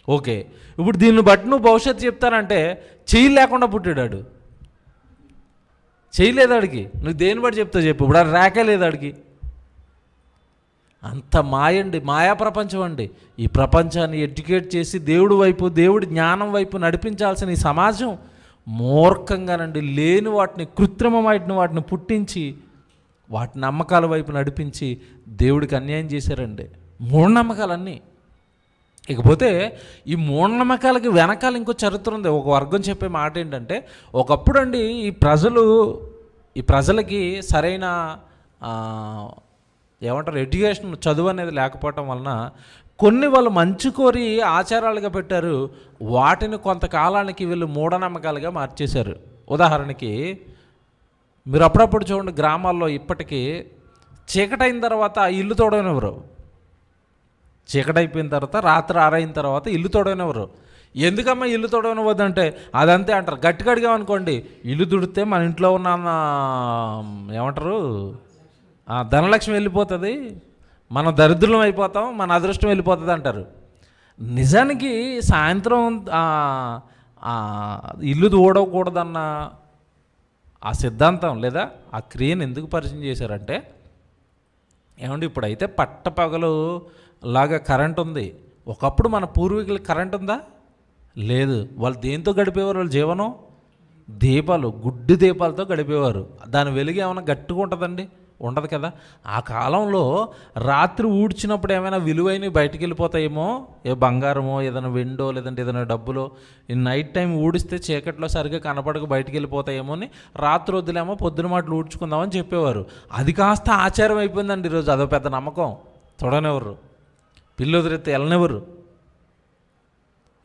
ఓకే, ఇప్పుడు దీన్ని బట్టి నువ్వు భవిష్యత్తు చెప్తానంటే చెయ్యి లేకుండా పుట్టాడు. చేయలేదు ఆడికి, నువ్వు దేని బట్టి చెప్తావు చెప్పు. ఇప్పుడు అది రేఖే లేదు ఆడికి. అంత మాయండి, మాయా ప్రపంచం అండి. ఈ ప్రపంచాన్ని ఎడ్యుకేట్ చేసి దేవుడి వైపు, దేవుడి జ్ఞానం వైపు నడిపించాల్సిన ఈ సమాజం మూర్ఖంగానండి లేని వాటిని, కృత్రిమమైన వాటిని పుట్టించి వాటి నమ్మకాల వైపు నడిపించి దేవుడికి అన్యాయం చేశారండి. మూఢనమ్మకాలన్నీ. ఇకపోతే ఈ మూఢనమ్మకాలకి వెనకాల ఇంకో చరిత్ర ఉంది. ఒక వర్గం చెప్పే మాట ఏంటంటే, ఒకప్పుడు అండి ఈ ప్రజలకి సరైన ఏమంటారు ఎడ్యుకేషన్, చదువు అనేది లేకపోవటం వలన కొన్ని వాళ్ళు మంచి కోరి ఆచారాలుగా పెట్టారు. వాటిని కొంతకాలానికి వీళ్ళు మూఢనమ్మకాలుగా మార్చేశారు. ఉదాహరణకి మీరు అప్పుడప్పుడు చూడండి, గ్రామాల్లో ఇప్పటికీ చీకటైన తర్వాత ఇల్లు తోడనివ్వరు. చీకటైపోయిన తర్వాత రాత్రి 6 అయిన తర్వాత ఇల్లు తోడనివ్వరు. ఎందుకమ్మా ఇల్లు తోడనివ్వద్దంటే అదంతే అంటారు. గట్టిగా అడిగామనుకోండి, ఇల్లు తుడితే మన ఇంట్లో ఉన్న ఏమంటారు ధనలక్ష్మి వెళ్ళిపోతుంది, మనం దరిద్రం అయిపోతాం, మన అదృష్టం వెళ్ళిపోతుంది అంటారు. నిజానికి సాయంత్రం ఇల్లు తోడకూడదన్న ఆ సిద్ధాంతం లేదా ఆ క్రియను ఎందుకు పరిచయం చేశారంటే, ఏమండి ఇప్పుడైతే పట్టపగలు లాగా కరెంట్ ఉంది. ఒకప్పుడు మన పూర్వీకులకి కరెంట్ ఉందా? లేదు. వాళ్ళు దేంతో గడిపేవారు? వాళ్ళ జీవనం దీపాలు, గుడ్డి దీపాలతో గడిపేవారు. దాని వెలుగు ఏమైనా గట్టిగా ఉంటుందండి? ఉండదు కదా. ఆ కాలంలో రాత్రి ఊడ్చినప్పుడు ఏమైనా విలువైనవి బయటికి వెళ్ళిపోతాయేమో, ఏ బంగారమో ఏదైనా వెండో లేదంటే ఏదైనా డబ్బులో ఈ నైట్ టైం ఊడిస్తే చీకట్లో సరిగ్గా కనపడక బయటికి వెళ్ళిపోతాయేమో అని రాత్రి వద్దులేమో పొద్దున మాటలు ఊడ్చుకుందామని చెప్పేవారు. అది కాస్త ఆచారం అయిపోయిందండి ఈరోజు. అదో పెద్ద నమ్మకం. తొడనెవరు, పిల్లి వదిలితే వెళ్ళనివ్వరు.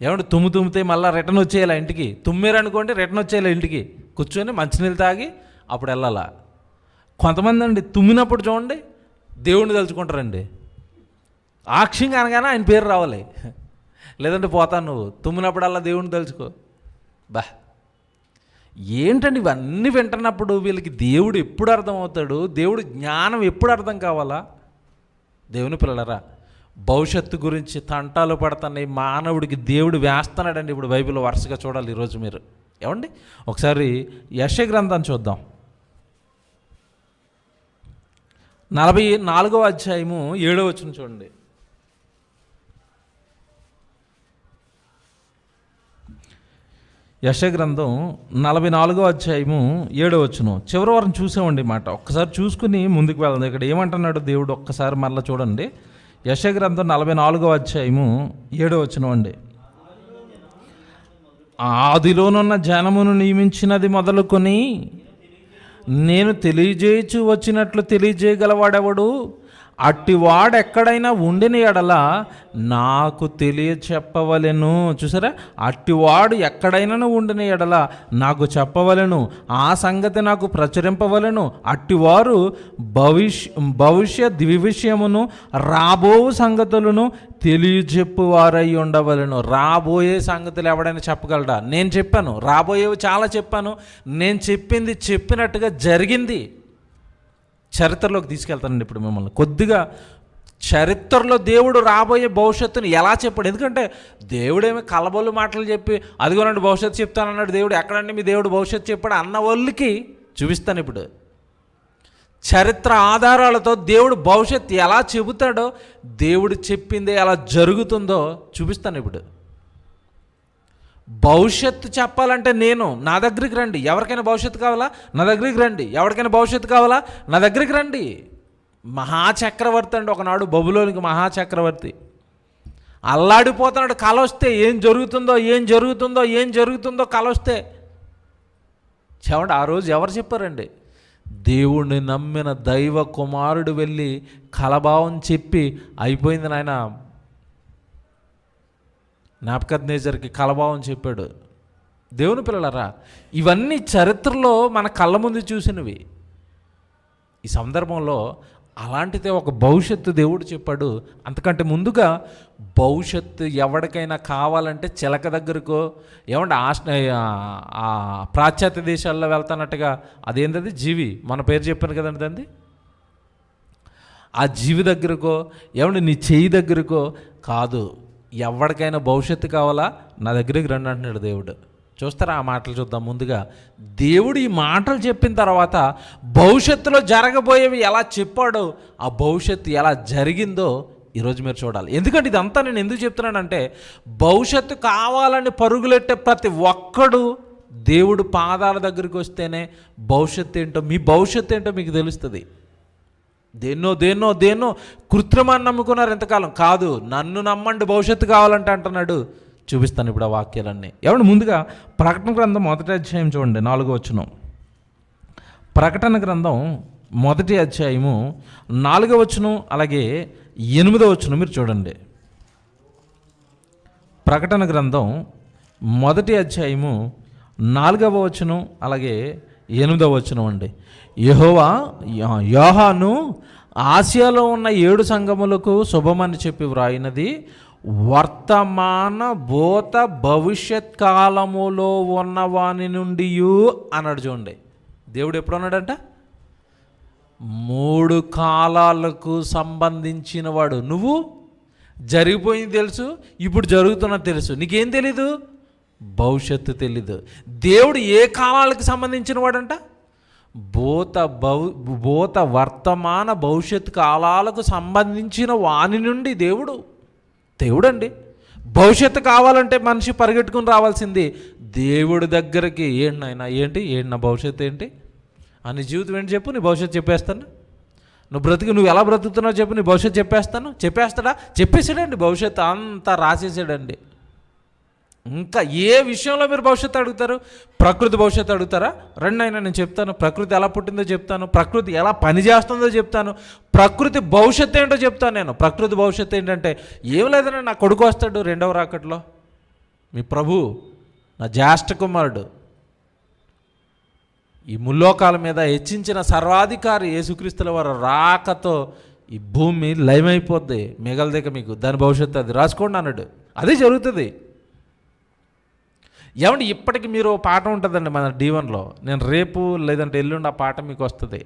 ఏమంటే తుమ్మితే మళ్ళీ రిటర్న్ వచ్చేయాలి ఇంటికి. తుమ్మారనుకోండి రిటర్న్ వచ్చేయాలి ఇంటికి, కూర్చొని మంచినీళ్ళు తాగి అప్పుడు వెళ్ళాలా. కొంతమంది అండి తుమ్మినప్పుడు చూడండి దేవుణ్ణి తలుచుకుంటారండి. ఆక్షింగ్ అనగానే ఆయన పేరు రావాలి, లేదంటే పోతాను. నువ్వు తుమ్మినప్పుడల్లా దేవుణ్ణి తలుచుకో. ఏంటండి ఇవన్నీ వింటున్నప్పుడు వీళ్ళకి దేవుడు ఎప్పుడు అర్థమవుతాడు? దేవుడు జ్ఞానం ఎప్పుడు అర్థం కావాలా? దేవుని పిల్లలరా, భవిష్యత్తు గురించి తంటాలు పడుతున్నాయి మానవుడికి దేవుడు వేస్తున్నాడండి. ఇప్పుడు బైబిల్ వరుసగా చూడాలి ఈరోజు మీరు. ఏమండి ఒకసారి యెషయా గ్రంథాన్ని చూద్దాం. 44వ అధ్యాయము 7వ వచనం చూడండి. యెషయా గ్రంథం 44వ అధ్యాయము 7వ వచనం. చివరి వారం చూసామండి మాట. ఒక్కసారి చూసుకుని ముందుకు వెళ్దాం. ఇక్కడ ఏమంటున్నాడు దేవుడు ఒక్కసారి మరలా చూడండి. యెషయా గ్రంథం 44వ అధ్యాయము 7వ వచనం అండి. ఆదిలోనున్న జనమును నియమించినది మొదలుకొని నేను తెలియజేయచ్చు వచ్చినట్లు తెలియజేయగలవాడెవడు? అట్టివాడెక్కడైనా ఉండిన ఎడల నాకు తెలియ చెప్పవలెను. చూసారా, అట్టివాడు ఎక్కడైనా ఉండిన ఎడల నాకు చెప్పవలెను, ఆ సంగతి నాకు ప్రచురింపవలెను. అట్టివారు భవిష్య విషయమును రాబో సంగతులను తెలియజెప్పువారై ఉండవలెను. రాబోయే సంగతులు ఎవడైనా చెప్పగలడా? నేను చెప్పాను, రాబోయేవి చాలా చెప్పాను. నేను చెప్పింది చెప్పినట్టుగా జరిగింది. చరిత్రలోకి తీసుకెళ్తానండి ఇప్పుడు మిమ్మల్ని కొద్దిగా. చరిత్రలో దేవుడు రాబోయే భవిష్యత్తుని ఎలా చెప్పాడు? ఎందుకంటే దేవుడేమి కలబొల్లు మాటలు చెప్పి అదిగోనండి భవిష్యత్తు చెప్తానన్నాడు దేవుడు. ఎక్కడండి మీ దేవుడు భవిష్యత్తు చెప్పాడు అన్న వాళ్ళకి చూపిస్తాను ఇప్పుడు. చరిత్ర ఆధారాలతో దేవుడు భవిష్యత్తు ఎలా చెబుతాడో, దేవుడు చెప్పిందే ఎలా జరుగుతుందో చూపిస్తాను ఇప్పుడు. భవిష్యత్తు చెప్పాలంటే నా దగ్గరికి రండి. ఎవరికైనా భవిష్యత్తు కావాలా? నా దగ్గరికి రండి. ఎవరికైనా భవిష్యత్తు కావాలా? నా దగ్గరికి రండి. మహాచక్రవర్తి అండి ఒకనాడు, బబులోనికి మహాచక్రవర్తి అల్లాడిపోతున్నాడు. కల వస్తే ఏం జరుగుతుందో కల వస్తే చెవండి. ఆ రోజు ఎవరు చెప్పారండి? దేవుణ్ణి నమ్మిన దైవ కుమారుడు వెళ్ళి కలభావం చెప్పి అయిపోయింది నాయన. నెబుకద్నెజర్కి కలభావం చెప్పాడు. దేవుని పిల్లలారా, ఇవన్నీ చరిత్రలో మన కళ్ళ ముందు చూసినవి. ఈ సందర్భంలో అలాంటిదే ఒక భవిష్యత్తు దేవుడు చెప్పాడు. అంతకంటే ముందుగా భవిష్యత్తు ఎవరికైనా కావాలంటే చిలక దగ్గరకో, ఏమంటే ఆ పాశ్చాత్య దేశాల్లో వెళ్తానట్టుగా, అదేంటది జీవి, మన పేరు చెప్పాను కదండి దాన్ని, ఆ జీవి దగ్గరకో, ఏమంటే నీ చెయ్యి దగ్గరకో కాదు. ఎవరికైనా భవిష్యత్తు కావాలా, నా దగ్గరికి రండి అంటున్నాడు దేవుడు. చూస్తారా ఆ మాటలు చూద్దాం. ముందుగా దేవుడు ఈ మాటలు చెప్పిన తర్వాత భవిష్యత్తులో జరగబోయేవి ఎలా చెప్పాడో, ఆ భవిష్యత్తు ఎలా జరిగిందో ఈరోజు మీరు చూడాలి. ఎందుకంటే ఇదంతా నేను ఎందుకు చెప్తున్నానంటే, భవిష్యత్తు కావాలని పరుగులెట్టే ప్రతి ఒక్కడు దేవుడు పాదాల దగ్గరికి వస్తేనే భవిష్యత్తు ఏంటో, మీ భవిష్యత్తు ఏంటో మీకు తెలుస్తుంది. దేన్నో కృత్రిమాన్ని నమ్ముకున్నారు ఎంతకాలం. కాదు, నన్ను నమ్మండి భవిష్యత్తు కావాలంటే అంటున్నాడు. చూపిస్తాను ఇప్పుడు ఆ వాక్యాలన్నీ. ఏమంటే ముందుగా ప్రకటన గ్రంథం 1వ అధ్యాయం చూడండి, 4వ వచనం. ప్రకటన గ్రంథం 1వ అధ్యాయము 4వ వచనం అలాగే 8వ వచనం మీరు చూడండి. ప్రకటన గ్రంథం 1వ అధ్యాయము 4వ వచనం అలాగే 8వ వచనం అండి. యోహాను ఆసియాలో ఉన్న 7 సంఘములకు శుభమని చెప్పి వ్రాయినది వర్తమాన భూత భవిష్యత్ కాలములో ఉన్నవాని నుండి అన్నాడు. చూడండి, దేవుడు ఎప్పుడు అన్నాడంట, 3 కాలాలకు సంబంధించిన వాడు. నువ్వు జరిగిపోయింది తెలుసు, ఇప్పుడు జరుగుతున్నది తెలుసు, నీకేం తెలీదు, భవిష్యత్తు తెలీదు. దేవుడు ఏ కాలాలకు సంబంధించిన వాడంట, భూత వర్తమాన భవిష్యత్ కాలాలకు సంబంధించిన వాని నుండి దేవుడండి. భవిష్యత్తు కావాలంటే మనిషి పరిగెట్టుకుని రావాల్సింది దేవుడి దగ్గరికి. ఏంటి నా భవిష్యత్తు ఏంటి, నీ జీవితం ఏంటి చెప్పు, నీ భవిష్యత్తు చెప్పేస్తాను. నువ్వు ఎలా బ్రతుకుతున్నావు చెప్పు, నీ భవిష్యత్తు చెప్పేస్తాడా? చెప్పేసాడండి, భవిష్యత్తు అంతా రాసేసాడండి. ఇంకా ఏ విషయంలో మీరు భవిష్యత్తు అడుగుతారు? ప్రకృతి భవిష్యత్తు అడుగుతారా? రండి అయినా నేను చెప్తాను. ప్రకృతి ఎలా పుట్టిందో చెప్తాను, ప్రకృతి ఎలా పనిచేస్తుందో చెప్తాను, ప్రకృతి భవిష్యత్తు ఏంటో చెప్తాను. నేను ప్రకృతి భవిష్యత్తు ఏంటంటే ఏం లేదని, నా కొడుకు వస్తాడు 2వ రాకట్లో, మీ ప్రభు, నా జ్యేష్ఠ కుమారుడు, ఈ ముల్లోకాల మీద హెచ్చించిన సర్వాధికారి యేసుక్రీస్తుల వారు రాకతో ఈ భూమి లయమైపోద్ది, మిగలదేక మీకు దాని భవిష్యత్తు అది రాసుకోండి అన్నాడు. అదే జరుగుతుంది. ఏమంటే ఇప్పటికి మీరు పాట ఉంటుందండి మన D1లో, నేను రేపు లేదంటే ఎల్లుండి ఆ పాట మీకు వస్తుంది.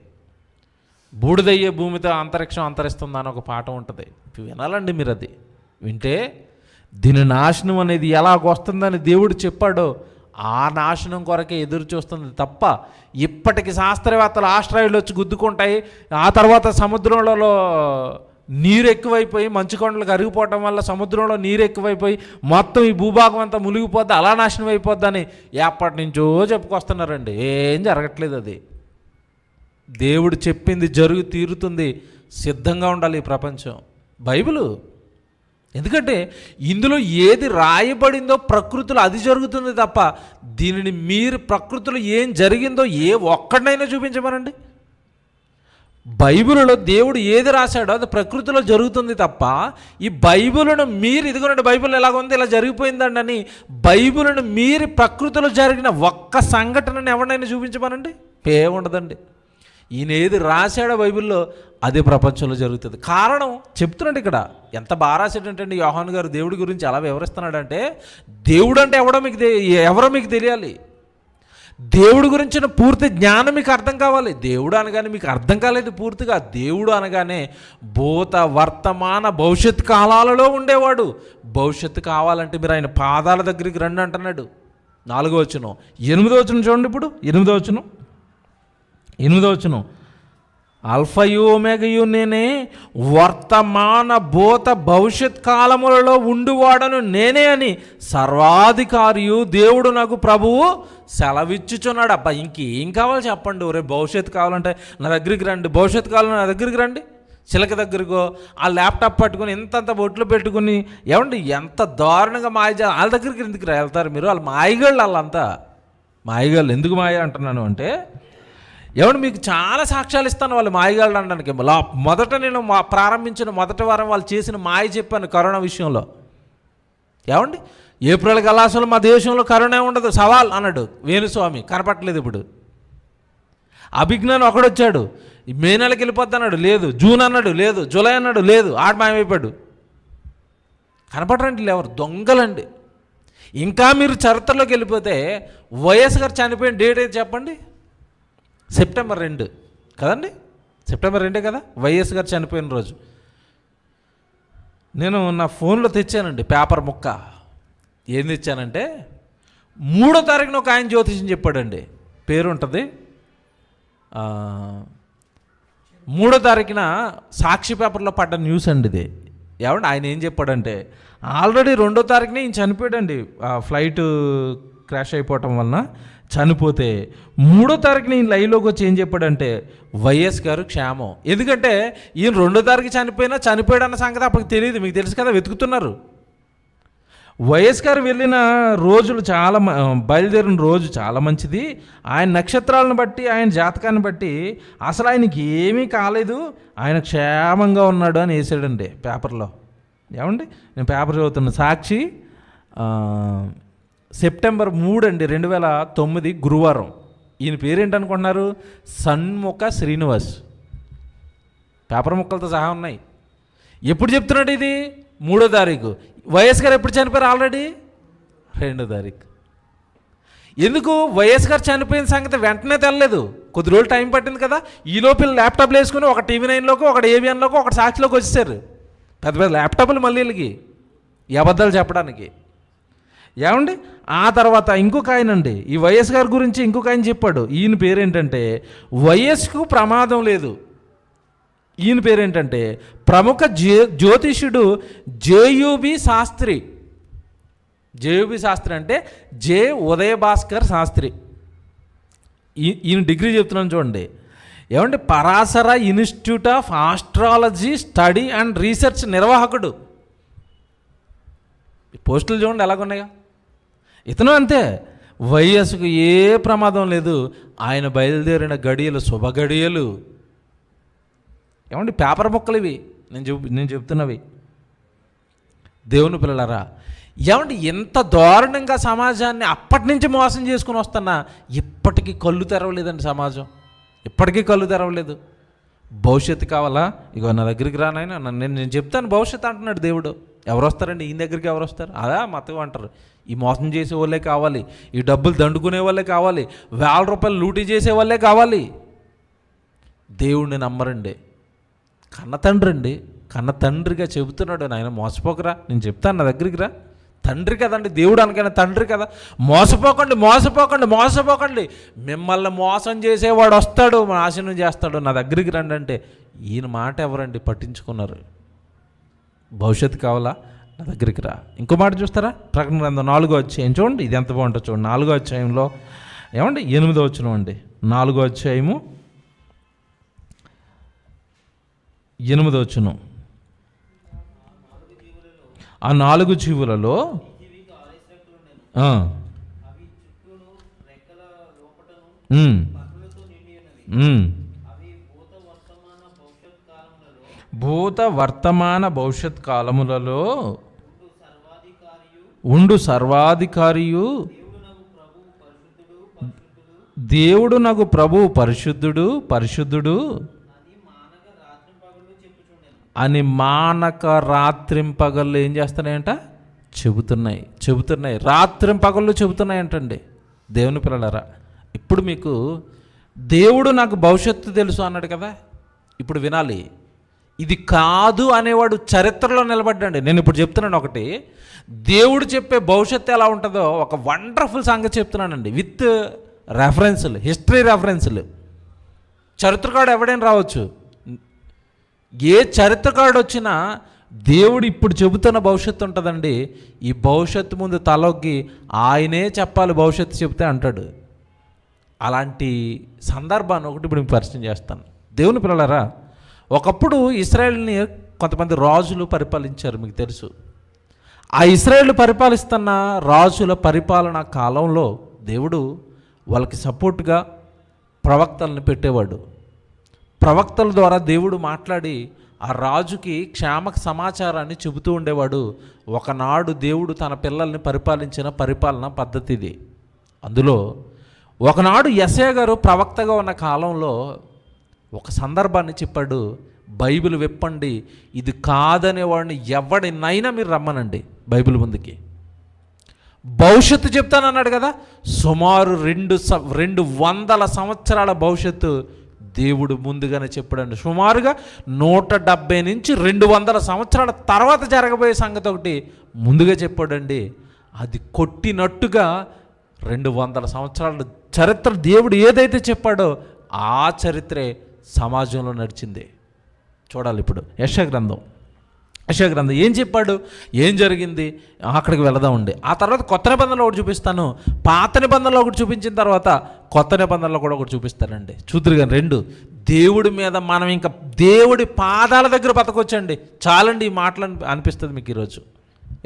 బూడిదయ్యే భూమితో అంతరిక్షం అంతరిస్తుంది అని ఒక పాట ఉంటుంది, వినాలండి మీరు. అది వింటే దీని నాశనం అనేది ఎలాగొస్తుందని దేవుడు చెప్పాడో ఆ నాశనం కొరకే ఎదురు చూస్తుంది తప్ప, ఇప్పటికి శాస్త్రవేత్తలు ఆస్ట్రాయిడ్లు వచ్చి గుద్దుకుంటాయి, ఆ తర్వాత సముద్రంలో నీరు ఎక్కువైపోయి మంచు కొండలు కరిగిపోవటం వల్ల సముద్రంలో నీరు ఎక్కువైపోయి మొత్తం ఈ భూభాగం అంతా మునిగిపోద్ది, అలా నాశనం అయిపోద్దని ఎప్పటి నుంచో చెప్పుకొస్తున్నారండి. ఏం జరగట్లేదు. అది దేవుడు చెప్పింది జరుగు తీరుతుంది. సిద్ధంగా ఉండాలి ఈ ప్రపంచం, బైబిలు. ఎందుకంటే ఇందులో ఏది రాయబడిందో ప్రకృతిలో అది జరుగుతుంది తప్ప, దీనిని మీరు ప్రకృతిలో ఏం జరిగిందో ఏ ఒక్కడినైనా చూపించమనండి. బైబిల్లో దేవుడు ఏది రాశాడో అది ప్రకృతిలో జరుగుతుంది తప్ప, ఈ బైబిల్ను మీరు ఇదిగోనండి బైబిల్ ఎలాగుంది ఇలా జరిగిపోయిందండి అని బైబిల్ను మీరు ప్రకృతిలో జరిగిన ఒక్క సంఘటనని ఎవరినైనా చూపించమనండి, ఏముండదండి. ఈయన ఏది రాశాడో బైబిల్లో అదే ప్రపంచంలో జరుగుతుంది. కారణం చెప్తున్నాడు ఇక్కడ, ఎంత బాగా రాశాడంటే యోహాను గారు దేవుడి గురించి ఎలా వివరిస్తున్నాడంటే, దేవుడు అంటే ఎవరో మీకు తెలియాలి, దేవుడు గురించిన పూర్తి జ్ఞానం మీకు అర్థం కావాలి. దేవుడు అనగానే మీకు అర్థం కాలేదు పూర్తిగా. దేవుడు అనగానే భూత వర్తమాన భవిష్యత్ కాలాలలో ఉండేవాడు. భవిష్యత్తు కావాలంటే మీరు ఆయన పాదాల దగ్గరికి రండి అంటున్నాడు. 4వ వచనం 8వ వచనం చూడండి. ఇప్పుడు 8వ వచనం అల్ఫయు ఒమేగయు నేనే, వర్తమాన భూత భవిష్యత్ కాలములలో ఉండువాడను నేనే అని సర్వాధికారియు దేవుడు నాకు ప్రభువు సెలవిచ్చుచున్నాడు. అబ్బా ఇంకేం కావాలి చెప్పండి. ఒరే భవిష్యత్తు కావాలంటే నా దగ్గరికి రండి, భవిష్యత్తు కావాలంటే నా దగ్గరికి రండి. చిలక దగ్గరకో ఆ ల్యాప్టాప్ పట్టుకుని ఇంతంత బొట్లు పెట్టుకుని ఏమండి ఎంత దారుణంగా వాళ్ళ దగ్గరికి ఎందుకు వెళ్తారు మీరు? వాళ్ళు మాయగాళ్ళు, వాళ్ళంతా మాయగాళ్ళు. ఎందుకు మాయ అంటున్నాను అంటే, ఏమంటే మీకు చాలా సాక్ష్యాలు ఇస్తాను వాళ్ళు మాయగాళ్ళు అనడానికి. మొదట నేను ప్రారంభించిన మొదటి వారం వాళ్ళు చేసిన మాయ చెప్పాను కరోనా విషయంలో. ఏమండి ఏప్రిల్ కల్లా అసలు మా దేశంలో కరోనా ఉండదు సవాల్ అన్నాడు వేణుస్వామి, కనపట్టలేదు. ఇప్పుడు అభిజ్ఞానం ఒకడొచ్చాడు, మే నెలకి వెళ్ళిపోద్ది అన్నాడు, లేదు. జూన్ అన్నాడు, లేదు. జూలై అన్నాడు, లేదు. ఆడ మాయమైపోయాడు. కనపడరండి ఎవరు, దొంగలండి. ఇంకా మీరు చరిత్రలోకి వెళ్ళిపోతే వైఎస్ గారు చనిపోయిన డేట్ అయితే చెప్పండి, సెప్టెంబర్ 2 కదండి, సెప్టెంబర్ 2 కదా వైఎస్ గారు చనిపోయిన రోజు. నేను నా ఫోన్లో తెచ్చానండి పేపర్ ముక్క. ఏం తెచ్చానంటే 3వ తారీఖున ఒక ఆయన జ్యోతిష్యం చెప్పాడండి, పేరు ఉంటుంది. 3వ తారీఖున సాక్షి పేపర్లో పడ్డ న్యూస్ అండి ఇది. ఏమంటే ఆయన ఏం చెప్పాడంటే, ఆల్రెడీ 2వ తారీఖునే ఈయన చనిపోయాడండి, ఫ్లైట్ క్రాష్ అయిపోవటం వలన చనిపోతే 3వ తారీఖున ఈయన లైవ్లోకి వచ్చి ఏం చెప్పాడంటే, వైఎస్ గారు క్షేమం. ఎందుకంటే ఈయన 2వ తారీఖు చనిపోయాడన్న సంగతి అప్పటికి తెలియదు, మీకు తెలుసు కదా, వెతుకుతున్నారు. వైఎస్ గారు వెళ్ళిన రోజులు బయలుదేరిన రోజు చాలా మంచిది. ఆయన నక్షత్రాలను బట్టి, ఆయన జాతకాన్ని బట్టి అసలు ఆయనకి ఏమీ కాలేదు, ఆయన క్షేమంగా ఉన్నాడు అని వేసాడండి పేపర్లో. ఏమండి, నేను పేపర్ చదువుతున్నా, సాక్షి సెప్టెంబర్ 3 అండి 2009 గురువారం. ఈయన పేరేంటనుకుంటున్నారు, షణ్ముఖ శ్రీనివాస్. పేపర్ ముక్కలతో సహా ఉన్నాయి. ఎప్పుడు చెప్తున్నాడు ఇది, 3వ తారీఖు. వైఎస్ గారు ఎప్పుడు చనిపోయారు, ఆల్రెడీ 2వ తారీఖు. ఎందుకు వైఎస్ గారు చనిపోయిన సంగతి వెంటనే తెలలేదు, కొద్ది రోజులు టైం పట్టింది కదా. ఈ లోపల ల్యాప్టాప్లు వేసుకుని ఒక TV9లోకి, ఒకటి ABNలోకి, ఒకటి సాక్షిలోకి వచ్చేసారు. పెద్ద పెద్ద ల్యాప్టాప్లు మళ్ళీ వీళ్ళకి ఈ అబద్ధాలు చెప్పడానికి. ఏమండి, ఆ తర్వాత ఇంకొక ఆయన అండి, ఈ వైఎస్ గారి గురించి ఇంకొక ఆయన చెప్పాడు. ఈయన పేరేంటంటే, వైఎస్కు ప్రమాదం లేదు. ఈయన పేరేంటంటే, ప్రముఖ జ్యోతిష్యుడు జేయూబీ శాస్త్రి. జేయూబీ శాస్త్రి అంటే ఉదయ భాస్కర్ శాస్త్రి. ఈయన డిగ్రీ చెప్తున్నాను చూడండి. ఏమంటే, Parashara institute of astrology study and research నిర్వాహకుడు. పోస్టులు చూడండి ఎలాగున్నాయో. ఇతను అంతే, వైఎస్కు ఏ ప్రమాదం లేదు, ఆయన బయలుదేరిన గడియలు శుభ గడియలు. ఏమండి, పేపర్ ముక్కలు ఇవి, నేను చెప్తున్నవి. దేవుని పిల్లలారా, ఏమండి, ఎంత దారుణంగా సమాజాన్ని అప్పటి నుంచి మోసం చేసుకుని వస్తున్నా ఇప్పటికీ కళ్ళు తెరవలేదండి సమాజం, ఇప్పటికీ కళ్ళు తెరవలేదు. భవిష్యత్తు కావాలా, ఇగో నా దగ్గరికి రానైనా నేను చెప్తాను భవిష్యత్తు అంటున్నాడు దేవుడు. ఎవరు వస్తారండి ఈయన దగ్గరికి, ఎవరు వస్తారు? అదా మతం అంటారు. ఈ మోసం చేసే వాళ్ళే కావాలి, ఈ డబ్బులు దండుకునే వాళ్ళే కావాలి, వేల రూపాయలు లూటీ చేసే వాళ్ళే కావాలి. దేవుడిని నమ్మరండి. కన్న తండ్రి అండి, కన్న తండ్రిగా చెబుతున్నాడు, నాయన మోసపోకరా, నేను చెప్తాను, నా దగ్గరికి రా. తండ్రి కదండి దేవుడు, అనకైనా తండ్రి కదా. మోసపోకండి, మోసపోకండి, మోసపోకండి, మిమ్మల్ని మోసం చేసేవాడు వస్తాడు, నాశనం చేస్తాడు, నా దగ్గరికి రండి అంటే ఈయన మాట ఎవరండి పట్టించుకున్నారు? భవిష్యత్తు కావాలా, నా దగ్గరికి రా. ఇంకో మాట చూస్తారా, ప్రకటన గ్రంథం 4వ అధ్యాయం చూడండి, ఇది ఎంత బాగుంటుందో చూడండి. 4వ అధ్యాయంలో ఏమండి 8వ వచనం అండి, 4వ అధ్యాయము 8వ వచనం. ఆ 4 జీవులలో భూత వర్తమాన భవిష్యత్ కాలములలో ఉండు సర్వాధికారియు దేవుడు నగు ప్రభువు పరిశుద్ధుడు పరిశుద్ధుడు అని మానక రాత్రింపగళ్ళు ఏం చేస్తున్నాయంట, చెబుతున్నాయి రాత్రింపగళ్ళు చెబుతున్నాయంటండి. దేవుని పిల్లలారా, ఇప్పుడు మీకు దేవుడు నాకు భవిష్యత్తు తెలుసు అన్నాడు కదా, ఇప్పుడు వినాలి. ఇది కాదు అనేవాడు చరిత్రలో నిలబడ్డండి. నేను ఇప్పుడు చెప్తున్నాను ఒకటి, దేవుడు చెప్పే భవిష్యత్తు ఎలా ఉంటుందో ఒక వండర్ఫుల్ సంగతి చెప్తున్నానండి, విత్ రెఫరెన్సులు, హిస్టరీ రెఫరెన్సులు. చరిత్రకారుడు ఎవడైనా రావచ్చు, ఏ చరిత్రకారుడు వచ్చినా దేవుడు ఇప్పుడు చెబుతున్న భవిష్యత్తు ఉంటుందండి. ఈ భవిష్యత్తు ముందు తలొగ్గి ఆయనే చెప్పాలి భవిష్యత్తు చెప్తే అంటాడు. అలాంటి సందర్భాన్ని ఒకటి ఇప్పుడు మీకు పరిచయం చేస్తాను. దేవుని పిల్లలారా, ఒకప్పుడు ఇశ్రాయేలుని కొంతమంది రాజులు పరిపాలించారు, మీకు తెలుసు. ఆ ఇశ్రాయేలు పరిపాలిస్తున్న రాజుల పరిపాలన కాలంలో దేవుడు వాళ్ళకి సపోర్ట్గా ప్రవక్తలను పెట్టేవాడు. ప్రవక్తల ద్వారా దేవుడు మాట్లాడి ఆ రాజుకి క్షేమ సమాచారాన్ని చెబుతూ ఉండేవాడు. ఒకనాడు దేవుడు తన పిల్లల్ని పరిపాలించిన పరిపాలన పద్ధతి ఇది. అందులో ఒకనాడు యెషయా గారు ప్రవక్తగా ఉన్న కాలంలో ఒక సందర్భాన్ని చెప్పాడు. బైబిల్ విప్పండి, ఇది కాదనేవాడిని ఎవడినైనా మీరు రమ్మనండి బైబిల్ ముందుకి, భవిష్యత్తు చెప్తానన్నాడు కదా. సుమారు 200 సంవత్సరాల భవిష్యత్తు దేవుడు ముందుగానే చెప్పాడండి. సుమారుగా 170 నుంచి 200 సంవత్సరాల తర్వాత జరగబోయే సంగతి ఒకటి ముందుగా చెప్పాడండి. అది కొట్టినట్టుగా 200 సంవత్సరాల చరిత్ర దేవుడు ఏదైతే చెప్పాడో ఆ చరిత్రే సమాజంలో నడిచింది. చూడాలి ఇప్పుడు యెషయా గ్రంథం ఏం చెప్పాడు, ఏం జరిగింది, అక్కడికి వెళదామండి. ఆ తర్వాత కొత్త నిబంధనలో ఒకటి చూపిస్తాను, పాత నిబంధనలో ఒకటి చూపించిన తర్వాత కొత్త నిబంధనలో కూడా ఒకటి చూపిస్తానండి. చూద్దరు కానీ 2 దేవుడి మీద మనం ఇంకా దేవుడి పాదాల దగ్గర బతకొచ్చండి, చాలండి ఈ మాటలు అనిపిస్తుంది మీకు ఈరోజు.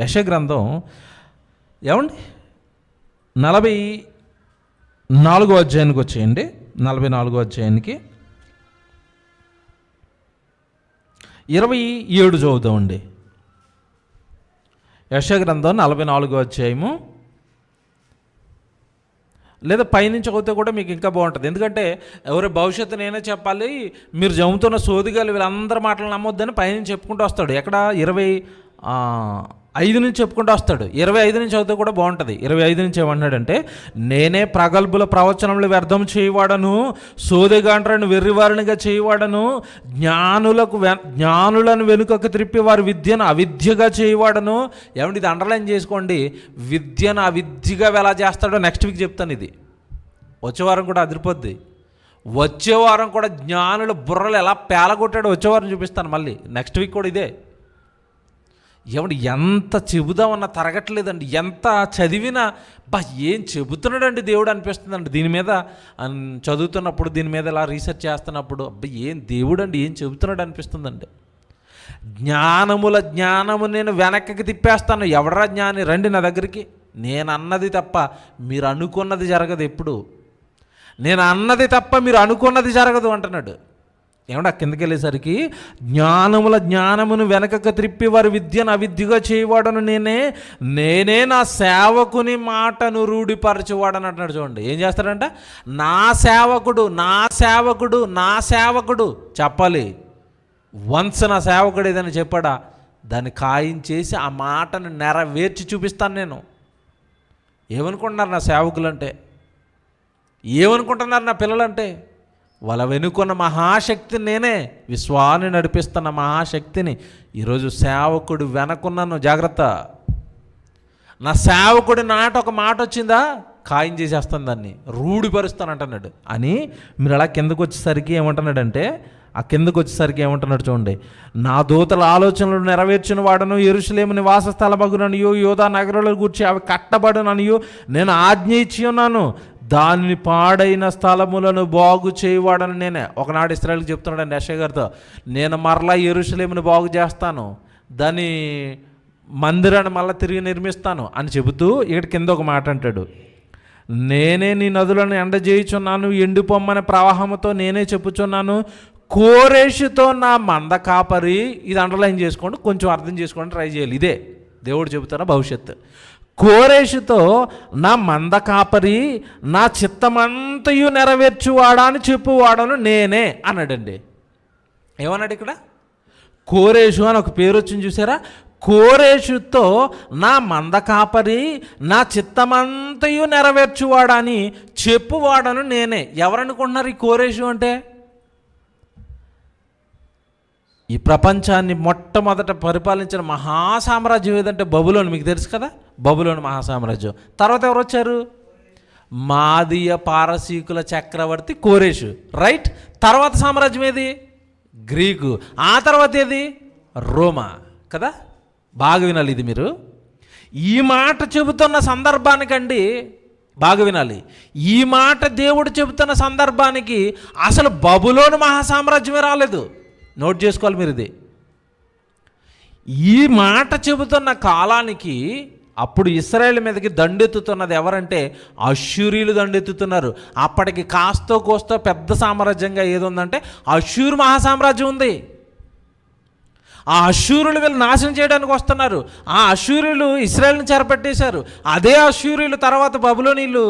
యెషయా గ్రంథం ఏమండి 44వ అధ్యాయానికి వచ్చేయండి. 44వ అధ్యాయానికి 27 చదువుదామండి. యెషయా గ్రంథం 44వ అధ్యాయము, లేదా పైనుంచి చదివితే కూడా మీకు ఇంకా బాగుంటుంది. ఎందుకంటే ఎవరి భవిష్యత్తు నేనే చెప్పాలి, మీరు జమ్ముతున్న సోదిగాలు వీళ్ళందరి మాటలు నమ్మొద్దని పైనుంచి చెప్పుకుంటూ వస్తాడు. ఎక్కడ 25 నుంచి చెప్పుకుంటూ వస్తాడు. 25 నుంచి చదివితే కూడా బాగుంటుంది. 25 నుంచి ఏమన్నాడంటే, నేనే ప్రగల్భుల ప్రవచనములు వ్యర్థం చేయవాడను, సోదెగాండ్రను వెర్రివారినిగా చేయవాడను, జ్ఞానులను వెనుకకు త్రిప్పి వారి విద్యను అవిద్యగా చేయవాడను. ఏమంటే ఇది అండర్లైన్ చేసుకోండి, విద్యను అవిద్యగా ఎలా చేస్తాడో నెక్స్ట్ వీక్ చెప్తాను. ఇది వచ్చే వారం కూడా అదిరిపోద్ది. వచ్చే వారం కూడా జ్ఞానుల బుర్రలు ఎలా పేలగొట్టాడో వచ్చే వారం చూపిస్తాను. మళ్ళీ నెక్స్ట్ వీక్ కూడా ఇదే. ఏమండి ఎంత చెబుదామన్నా తరగట్లేదండి, ఎంత చదివినా ఏం చెబుతున్నాడండి దేవుడు అనిపిస్తుందండి. దీని మీద చదువుతున్నప్పుడు, దీని మీద ఇలా రీసెర్చ్ చేస్తున్నప్పుడు ఏం దేవుడు అండి, ఏం చెబుతున్నాడు అనిపిస్తుందండి. జ్ఞానము నేను వెనక్కి తిప్పేస్తాను, ఎవడరా జ్ఞాని రండి నా దగ్గరికి, నేను అన్నది తప్ప మీరు అనుకున్నది జరగదు, ఎప్పుడు నేను అన్నది తప్ప మీరు అనుకున్నది జరగదు అంటున్నాడు. ఏమంటే కిందకి వెళ్ళేసరికి జ్ఞానమును వెనకకు త్రిప్పి వారి విద్యను అవిద్యగా చేయవాడను నేనే నా సేవకుని మాటను రూఢిపరచువాడని అంటున్నాడు. చూడండి ఏం చేస్తాడంట, నా సేవకుడు చెప్పాలి. వన్స్ నా సేవకుడు ఏదైనా చెప్పాడా దాన్ని ఖాయించేసి ఆ మాటను నెరవేర్చి చూపిస్తాను నేను. ఏమనుకుంటున్నారు నా సేవకులంటే, ఏమనుకుంటున్నారు నా పిల్లలంటే? వాళ్ళ వెనుకున్న మహాశక్తిని నేనే, విశ్వాన్ని నడిపిస్తున్న మహాశక్తిని. ఈరోజు సేవకుడు వెనకున్నాను, జాగ్రత్త. నా సేవకుడి నాట ఒక మాట వచ్చిందా ఖాయం చేసేస్తాను, దాన్ని రూఢిపరుస్తాను అంటున్నాడు. అని మీరు అలా కిందకు వచ్చేసరికి ఏమంటున్నాడంటే, ఆ కిందకు వచ్చేసరికి ఏమంటున్నాడు చూడండి, నా దూతల ఆలోచనలు నెరవేర్చిన వాడను, యెరూషలేము నివాస స్థలమగుననియో యోధా నగరాల గూర్చి అవి కట్టబడుననియో నేను ఆజ్ఞ ఇచ్చి ఉన్నాను, దానిని పాడైన స్థలములను బాగు చేయవాడని నేనే. ఒకనాడు ఇశ్రాయేలుకి చెప్తున్నాడు యెషయా గారితో, నేను మరలా యెరూషలేమును బాగు చేస్తాను, దాని మందిరాన్ని మళ్ళీ తిరిగి నిర్మిస్తాను అని చెబుతూ ఇక్కడ కింద ఒక మాట అంటాడు, నేనే నీ నదులను ఎండజేయుచున్నాను, ఎండిపోమ్మని ప్రవాహంతో నేనే చెప్పుచున్నాను, కోరేషుతో నా మంద కాపరి. ఇది అండర్లైన్ చేసుకోండి, కొంచెం అర్థం చేసుకోండి, ట్రై చేయాలి. ఇదే దేవుడు చెబుతున్న భవిష్యత్తు. కోరేషుతో నా మంద కాపరి, నా చిత్తమంతయు నెరవేర్చువాడా అని చెప్పువాడను నేనే అన్నాడండి. ఏమన్నాడు ఇక్కడ? కోరేషు అని ఒక పేరు వచ్చింది చూసారా? కోరేషుతో నా మంద కాపరి, నా చిత్తమంతయు నెరవేర్చువాడా అని చెప్పువాడను నేనే. ఎవరనుకుంటున్నారు ఈ కోరేషు అంటే? ఈ ప్రపంచాన్ని మొట్టమొదట పరిపాలించిన మహాసామ్రాజ్యం ఏదంటే బబులోను. మీకు తెలుసు కదా, బబులోను మహాసామ్రాజ్యం. తర్వాత ఎవరు వచ్చారు? మాదీయ పారసీకుల చక్రవర్తి కోరేషు, రైట్. తర్వాత సామ్రాజ్యం ఏది? గ్రీకు. ఆ తర్వాత ఏది? రోమా కదా. బాగా వినాలి ఇది మీరు. ఈ మాట చెబుతున్న సందర్భానికండి, బాగా వినాలి, ఈ మాట దేవుడు చెబుతున్న సందర్భానికి అసలు బబులోను మహాసామ్రాజ్యమే రాలేదు. నోట్ చేసుకోవాలి మీరు ఇది. ఈ మాట చెబుతున్న కాలానికి అప్పుడు ఇశ్రాయేలు మీదకి దండెత్తుతున్నది ఎవరంటే అష్షూరీలు దండెత్తుతున్నారు. అప్పటికి కాస్తో కోస్తో పెద్ద సామ్రాజ్యంగా ఏది ఉందంటే అష్షూరు మహాసామ్రాజ్యం ఉంది. ఆ అశ్షూరులు వీళ్ళు నాశనం చేయడానికి వస్తున్నారు. ఆ అశ్షూరులు ఇశ్రాయేలుని చెరపట్టేశారు. అదే అశ్షూరులు తర్వాత బబులోనీలు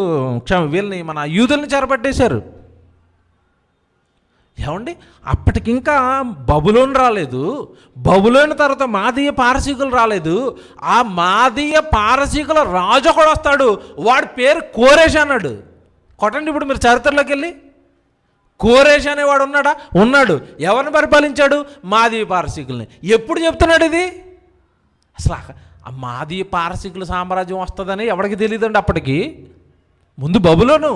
వీళ్ళని మన యూదుల్ని చెరపట్టేశారు. ఏమండి, అప్పటికింకా బబులోను రాలేదు. బబులోను తర్వాత మాదీయ పారసీకులు రాలేదు. ఆ మాదీయ పారసీకుల రాజు కూడా వస్తాడు. వాడి పేరు కోరేష్ అన్నాడు. కొట్టండి ఇప్పుడు మీరు చరిత్రలోకి వెళ్ళి. కోరేష్ అనేవాడు ఉన్నాడా? ఉన్నాడు. ఎవరిని పరిపాలించాడు? మాదీయ పారసీకుల్ని. ఎప్పుడు చెప్తున్నాడు ఇది? అసలు ఆ మాదీయ పారసీకుల సామ్రాజ్యం వస్తుందని ఎవరికి తెలియదండి అప్పటికి. ముందు బబులోను.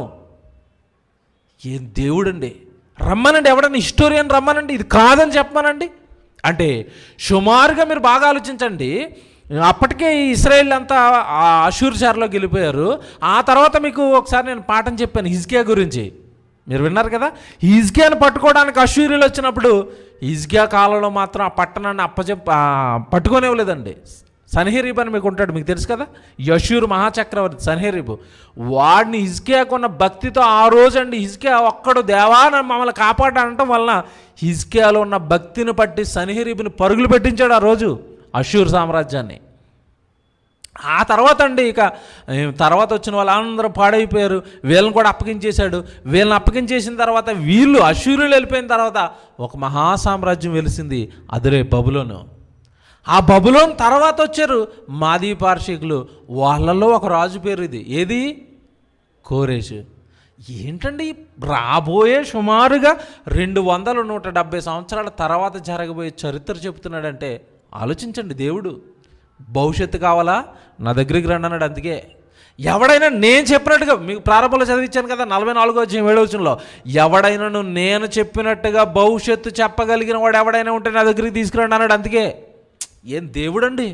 ఏం దేవుడండి! రమ్మనండి, ఎవడన్నా హిస్టోరియన్ రమ్మనండి, ఇది కాదని చెప్పమనండి. అంటే సుమారుగా మీరు బాగా ఆలోచించండి. అప్పటికే ఇశ్రాయేల్ అంతా అషూరు చెరలోకి వెళ్ళిపోయారు. ఆ తర్వాత మీకు ఒకసారి నేను పాఠం చెప్పాను హిజ్కియా గురించి, మీరు విన్నారు కదా. హిజ్కియాని పట్టుకోవడానికి అషూరీలు వచ్చినప్పుడు హిజ్కియా కాలంలో మాత్రం ఆ పట్టణాన్ని పట్టుకోనివ్వలేదండి. సన్హెరీబ్ అని మీకు ఉంటాడు, మీకు తెలుసు కదా, యషూరు మహాచక్రవర్తి సన్హెరీబు. వాడిని హిజ్కియాకున్న భక్తితో ఆ రోజండి హిజ్కియా ఒక్కడు దేవా మమ్మల్ని కాపాడటం వలన హిజ్కియాలో ఉన్న భక్తిని పట్టి సన్హెరీబుని పరుగులు పెట్టించాడు ఆ రోజు అషూరు సామ్రాజ్యాన్ని. ఆ తర్వాత అండి ఇక తర్వాత వచ్చిన వాళ్ళందరూ పాడైపోయారు. వీళ్ళని కూడా అప్పగించేశాడు. వీళ్ళని అప్పగించేసిన తర్వాత వీళ్ళు అషూరులు వెళ్ళిపోయిన తర్వాత ఒక మహాసామ్రాజ్యం వెలిసింది, అదిరే బబులోను. ఆ బబులోన్ తర్వాత వచ్చారు మాదీ పార్షికులు. వాళ్ళల్లో ఒక రాజు పేరు ఇది, ఏది? కోరేషు. ఏంటండి, రాబోయే సుమారుగా 200-170 సంవత్సరాల తర్వాత జరగబోయే చరిత్ర చెప్తున్నాడంటే ఆలోచించండి. దేవుడు భవిష్యత్తు కావాలా, నా దగ్గరికి రండి అన్నాడు. అందుకే ఎవడైనా నేను చెప్పినట్టుగా, మీకు ప్రారంభంలో చదివించాను కదా 44వ అధ్యాయం 7వ వచనంలో, ఎవడైనా నేను చెప్పినట్టుగా భవిష్యత్తు చెప్పగలిగిన వాడు ఎవడైనా ఉంటే నా దగ్గరికి తీసుకురండి అన్నాడు. అందుకే ఏం దేవుడండి!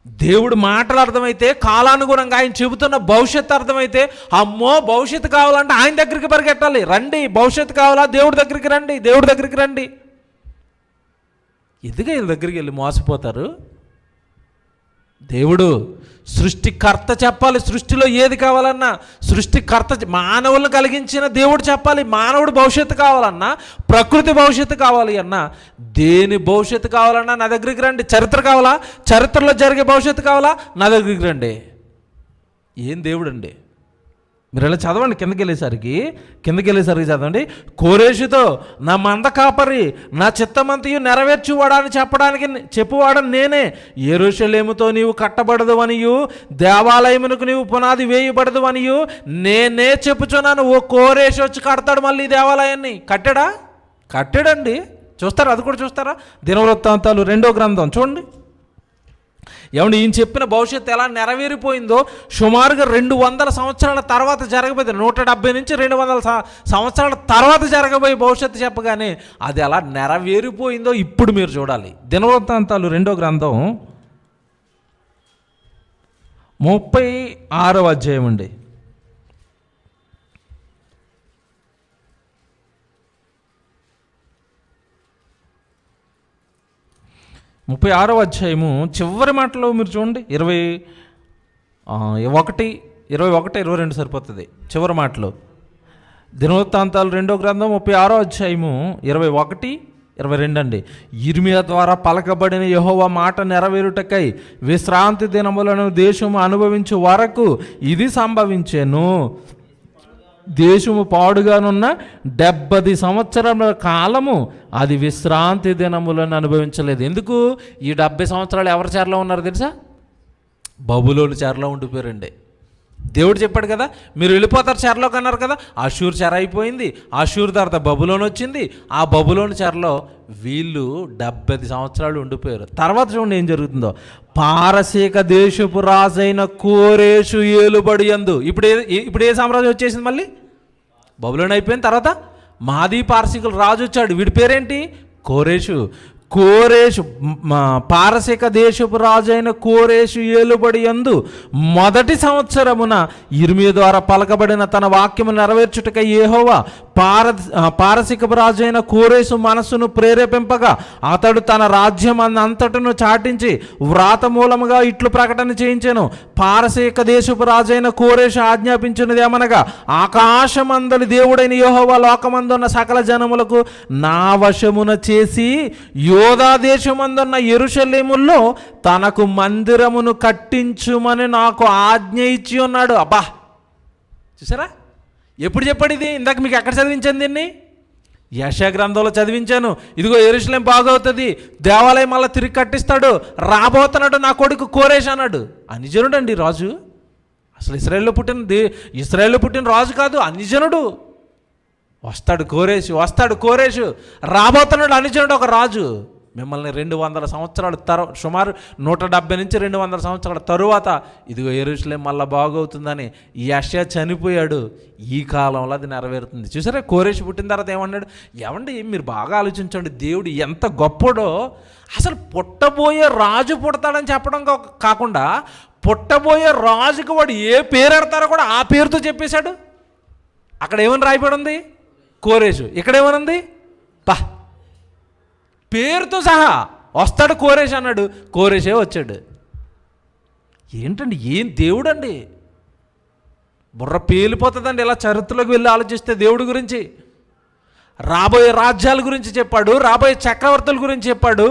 దేవుడు మాటలు అర్థమైతే, కాలానుగుణంగా ఆయన చెబుతున్న భవిష్యత్తు అర్థమైతే, అమ్మో భవిష్యత్తు కావాలంటే ఆయన దగ్గరికి పరిగెట్టాలి. రండి, భవిష్యత్తు కావాలా, దేవుడి దగ్గరికి రండి, దేవుడి దగ్గరికి రండి. ఎందుకు వీళ్ళ దగ్గరికి వెళ్ళి మోసపోతారు? దేవుడు సృష్టికర్త చెప్పాలి. సృష్టిలో ఏది కావాలన్నా సృష్టికర్త, మానవులను కలిగించిన దేవుడు చెప్పాలి. మానవుడు భవిష్యత్తు కావాలన్నా, ప్రకృతి భవిష్యత్తు కావాలి అన్నా, దేని భవిష్యత్తు కావాలన్నా నా దగ్గరికి రండి. చరిత్ర కావాలా, చరిత్రలో జరిగే భవిష్యత్తు కావాలా, నా దగ్గరికి రండి. ఏం దేవుడు అండి! మీరు ఇలా చదవండి, కిందకి వెళ్ళేసరికి చదవండి. కోరేషుతో, నా మంద కాపరి, నా చిత్తమంతయు నెరవేర్చువాడని చెప్పువాడని నేనే. యెరూషలేముతో నీవు కట్టబడదు అనియు, దేవాలయమునకు నీవు పునాది వేయబడదు అనియు నేనే చెప్పుచున్నాను. ఓ కోరేషు వచ్చి కడతాడు మళ్ళీ దేవాలయాన్ని. కట్టాడండి. చూస్తారా? అది కూడా చూస్తారా? దినవృత్తాంతాలు 2వ గ్రంథం చూడండి. ఏమంటే ఈయన చెప్పిన భవిష్యత్తు ఎలా నెరవేరిపోయిందో సుమారుగా 200 సంవత్సరాల తర్వాత జరగబోయేది, 170 నుంచి 200 సంవత్సరాల తర్వాత జరగబోయే భవిష్యత్తు చెప్పగానే అది ఎలా నెరవేరిపోయిందో ఇప్పుడు మీరు చూడాలి. దినవృత్తాంతాలు 2వ గ్రంథం 36వ అధ్యాయం అండి. 36వ అధ్యాయము చివరి మాటలో మీరు చూడండి. 21, 22 సరిపోతుంది. చివరి మాటలో దినవృత్తాంతాలు 2వ గ్రంథం 36వ అధ్యాయము 21, 22 అండి. యిర్మీయా ద్వారా పలకబడిన యెహోవా మాట నెరవేరుటకై విశ్రాంతి దినములను దేశము అనుభవించు వరకు ఇది సంభవించెను. దేశము పాడుగానున్న 70 సంవత్సరాల కాలము అది విశ్రాంతి దినములను అనుభవించలేదు. ఎందుకు? ఈ 70 సంవత్సరాలు ఎవరి చెరలో ఉన్నారు తెలుసా? బబులోను చెరలో ఉండిపోయారండి. దేవుడు చెప్పాడు కదా, మీరు వెళ్ళిపోతారు చెరలోకి అన్నారు కదా. అషూరు చెర అయిపోయింది. అషూరు తర్వాత బబులోను వచ్చింది. ఆ బబులోను చెరలో వీళ్ళు 70 సంవత్సరాలు ఉండిపోయారు. తర్వాత చూడండి ఏం జరుగుతుందో. పారసీక దేశపు రాజైన కోరేషు ఏలుబడి యందు, ఇప్పుడు ఏ సామ్రాజ్యం వచ్చేసింది? మళ్ళీ బబులోను అయిపోయిన తర్వాత మాదీ పారసీకుల రాజు వచ్చాడు. వీడి పేరేంటి? కోరేషు. పారసీక దేశపు రాజైన కోరేషు ఏలుబడి యందు మొదటి సంవత్సరమున యిర్మీయా ద్వారా పలకబడిన తన వాక్యము నెరవేర్చుటకై యెహోవా పారసికపు రాజు అయిన కోరేసు మనస్సును ప్రేరేపింపగా అతడు తన రాజ్యం అంతటను చాటించి వ్రాత మూలముగా ఇట్లు ప్రకటన చేయించెను. పారసీక దేశపు రాజైన కోరేషు ఆజ్ఞాపించినది ఏమనగా, ఆకాశమందలి దేవుడైన యెహోవా లోకమందున్న సకల జనములకు నా వశమున చేసి యోధా దేశమందున్న యెరూషలేములో తనకు మందిరమును కట్టించుమని నాకు ఆజ్ఞ ఇచ్చి ఉన్నాడు. అబ్బా, చూసారా? ఎప్పుడు చెప్పాడు ఇది? ఇందాక మీకు ఎక్కడ చదివించాను దీన్ని? యెషయా గ్రంథంలో చదివించాను. ఇదిగో యెరూషలేం బాగవుతుంది, దేవాలయం మళ్ళీ తిరిగి కట్టిస్తాడు, రాబోతున్నాడు నా కొడుకు కోరేష్ అన్నాడు. అన్యజనుడు అండి రాజు. అసలు ఇశ్రాయేల్లో పుట్టిన రాజు కాదు, అన్యజనుడు. వస్తాడు కోరేషు, రాబోతున్నాడు అన్యజనుడు, ఒక రాజు. మిమ్మల్ని 200 సంవత్సరాలు సుమారు 170 నుంచి 200 సంవత్సరాల తరువాత ఇదిగో యెరూషలేం మళ్ళీ బాగవుతుందని యెషయా చనిపోయాడు. ఈ కాలంలో అది నెరవేరుతుంది. చూసారా? కోరేషు పుట్టిన తర్వాత ఏమన్నాడు? ఏమండి, మీరు బాగా ఆలోచించండి, దేవుడు ఎంత గొప్పడో. అసలు పుట్టబోయే రాజు పుడతాడని చెప్పడం కాకుండా పుట్టబోయే రాజుకి వాడు ఏ పేరు పెడతారో కూడా ఆ పేరుతో చెప్పేశాడు. అక్కడ ఏమని రాయబడి ఉంది? కోరేషు. ఇక్కడ ఏమనుంది? పేరుతో సహా వస్తాడు కోరేష్ అన్నాడు, కోరేషే వచ్చాడు. ఏంటండి, ఏం దేవుడు అండి! బుర్ర పేలిపోతుందండి ఇలా చరిత్రలోకి వెళ్ళి ఆలోచిస్తే. దేవుడి గురించి రాబోయే రాజ్యాల గురించి చెప్పాడు, రాబోయే చక్రవర్తుల గురించి చెప్పాడు.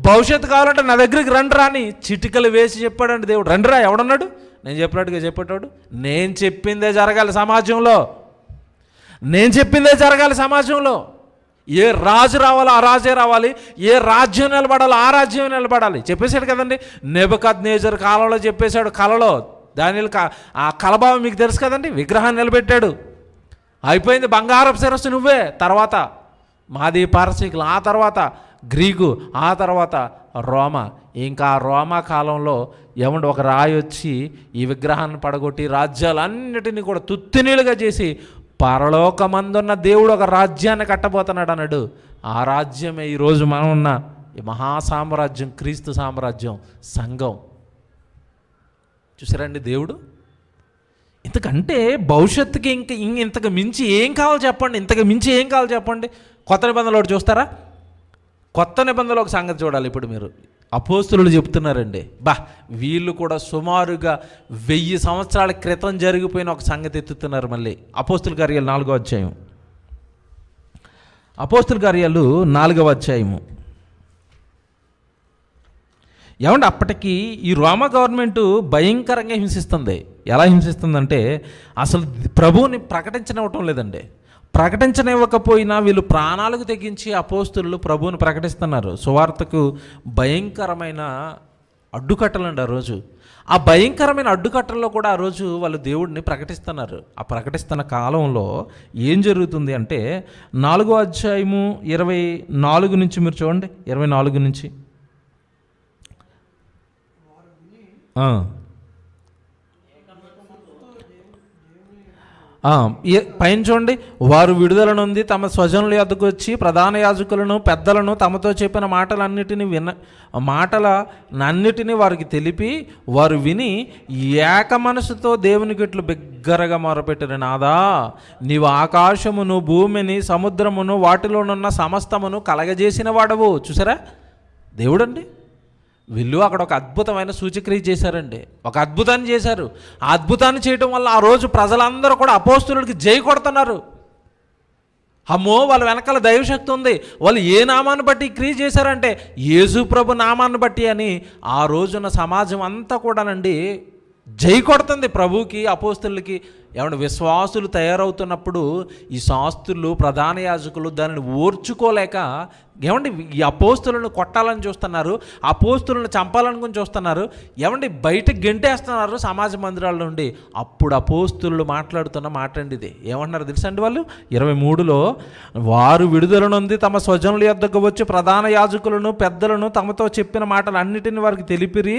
భవిష్యత్తు కావాలంటే నా దగ్గరికి రండి రాని చిటికలు వేసి చెప్పాడండి దేవుడు. రండిరా, ఎవడన్నాడు? నేను చెప్పినట్టుగా చెప్పేటాడు. నేను చెప్పిందే జరగాలి సమాజంలో, నేను చెప్పిందే జరగాలి సమాజంలో. ఏ రాజు రావాలో ఆ రాజే రావాలి, ఏ రాజ్యం నిలబడాలో ఆ రాజ్యం నిలబడాలి. చెప్పేశాడు కదండి. నెబుకద్నెజరు కాలంలో చెప్పేశాడు, కలలో. దానియేలు ఆ కలభావం మీకు తెలుసు కదండి. విగ్రహాన్ని నిలబెట్టాడు, అయిపోయింది. బంగారపు శిరస్సు నువ్వే. తర్వాత మాది పారసీకులు, ఆ తర్వాత గ్రీకు, ఆ తర్వాత రోమా. ఇంకా రోమా కాలంలో ఏమంటే ఒక రాయి వచ్చి ఈ విగ్రహాన్ని పడగొట్టి రాజ్యాలన్నిటినీ కూడా తుత్తినీలుగా చేసి పరలోకమందున్న దేవుడు ఒక రాజ్యాన్ని కట్టబోతున్నాడు అన్నాడు. ఆ రాజ్యమే ఈరోజు మనం ఉన్న ఈ మహాసామ్రాజ్యం, క్రీస్తు సామ్రాజ్యం, సంఘం. చూసారండి దేవుడు? ఇంతకంటే భవిష్యత్తుకి ఇంతకు మించి ఏం కావాలి చెప్పండి? ఇంతకు మించి ఏం కావాలి చెప్పండి? కొత్త నిబంధనలో ఒకటి చూస్తారా? కొత్త నిబంధనలో ఒక సంగతి చూడాలి. ఇప్పుడు మీరు అపోస్తులు చెప్తున్నారండి, వీళ్ళు కూడా సుమారుగా 1000 సంవత్సరాల క్రితం జరిగిపోయిన ఒక సంగతి ఎత్తుతున్నారు. మళ్ళీ అపోస్తుల కార్యాలు 4వ అధ్యాయం. అపోస్తుల కార్యాలు 4వ అధ్యాయము. ఏమంటే అప్పటికి ఈ రోమా గవర్నమెంట్ భయంకరంగా హింసిస్తుంది. ఎలా హింసిస్తుందంటే అసలు ప్రభువుని ప్రకటించనివ్వటం లేదండి. ప్రకటించనివ్వకపోయినా వీళ్ళు ప్రాణాలకు తెగించి అపోస్తులు ప్రభువుని ప్రకటిస్తున్నారు. సువార్తకు భయంకరమైన అడ్డుకట్టలండి ఆ రోజు. ఆ భయంకరమైన అడ్డుకట్టల్లో కూడా ఆ రోజు వాళ్ళు దేవుడిని ప్రకటిస్తున్నారు. ఆ ప్రకటిస్తున్న కాలంలో ఏం జరుగుతుంది అంటే 4వ అధ్యాయము 24 నుంచి మీరు చూడండి. 24 నుంచి పైన చూడండి. వారు విడుదల నొంది తమ స్వజనుల యొద్దకు వచ్చి ప్రధాన యాజకులను పెద్దలను తమతో చెప్పిన మాటలన్నిటినీ వారికి తెలిపి వారు విని ఏక మనసుతో దేవునికి ఇట్లు బిగ్గరగా మొరపెట్టారు. నాదా, నీవు ఆకాశమును భూమిని సముద్రమును వాటిలోనున్న సమస్తమును కలగజేసిన వాడవు. చూసారా? దేవుడండి. వీళ్ళు అక్కడ ఒక అద్భుతమైన సూచక్రియ చేశారండి. ఒక అద్భుతాన్ని చేశారు. ఆ అద్భుతాన్ని చేయటం వల్ల ఆ రోజు ప్రజలందరూ కూడా అపోస్తులుడికి జై కొడుతున్నారు. అమ్మో, వాళ్ళ వెనకాల దైవశక్తి ఉంది, వాళ్ళు ఏ నామాన్ని బట్టి క్రియ చేశారంటే యేసు ప్రభు నామాన్ని బట్టి అని ఆ రోజున సమాజం అంతా కూడానండి జై కొడుతుంది ప్రభువుకి, అపోస్తులకి. ఏమంటే విశ్వాసులు తయారవుతున్నప్పుడు ఈ శాస్త్రులు, ప్రధాన యాజకులు దానిని ఓర్చుకోలేక ఏమండి ఈ అపోస్తులను కొట్టాలని చూస్తున్నారు, అపోస్తులను చంపాలని చూస్తున్నారు. ఏమండి బయటకు గెంటేస్తున్నారు సమాజ మందిరాల నుండి. అప్పుడు అపోస్తులు మాట్లాడుతున్న మాట అండి ఇది. ఏమంటున్నారు తెలుసండి వాళ్ళు? 23లో వారు విడుదల నొంది తమ స్వజనుల యొద్దకు వచ్చి ప్రధాన యాజకులను పెద్దలను తమతో చెప్పిన మాటలు అన్నిటిని వారికి తెలిపిరి.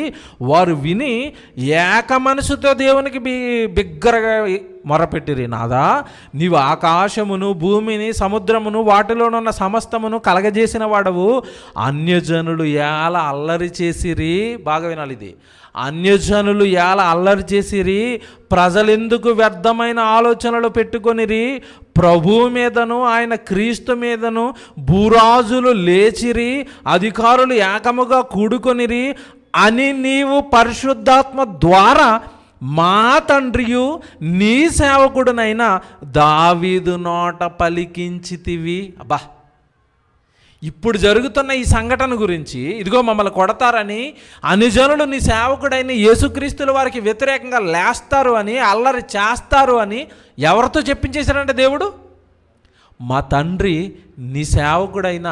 వారు విని ఏక మనసుతో దేవునికి బిగ్గరగా మొరపెట్టిరి, నాదా నీవు ఆకాశమును భూమిని సముద్రమును వాటిలోనున్న సమస్తమును కలగజేసిన వాడవు, అన్యజనులు ఏల అల్లరి చేసిరి. బాగా వినాలి ఇది, అన్యజనులు ఏల అల్లరి చేసిరి, ప్రజలెందుకు వ్యర్థమైన ఆలోచనలు పెట్టుకొనిరి, ప్రభువు మీదను ఆయన క్రీస్తు మీదను భూరాజులు లేచిరి, అధికారులు ఏకముగా కూడుకొనిరి అని నీవు పరిశుద్ధాత్మ ద్వారా మా తండ్రియు నీ సేవకుడునైన దావీదు నోట పలికించితివి. అబ్బా, ఇప్పుడు జరుగుతున్న ఈ సంఘటన గురించి, ఇదిగో మమ్మల్ని కొడతారని, అనుజనులు నీ సేవకుడైన యేసుక్రీస్తుల వారికి వ్యతిరేకంగా లేస్తారు అని, అల్లరి చేస్తారు అని ఎవరితో చెప్పించేశారంటే దేవుడు, మా తండ్రి నీ సేవకుడైన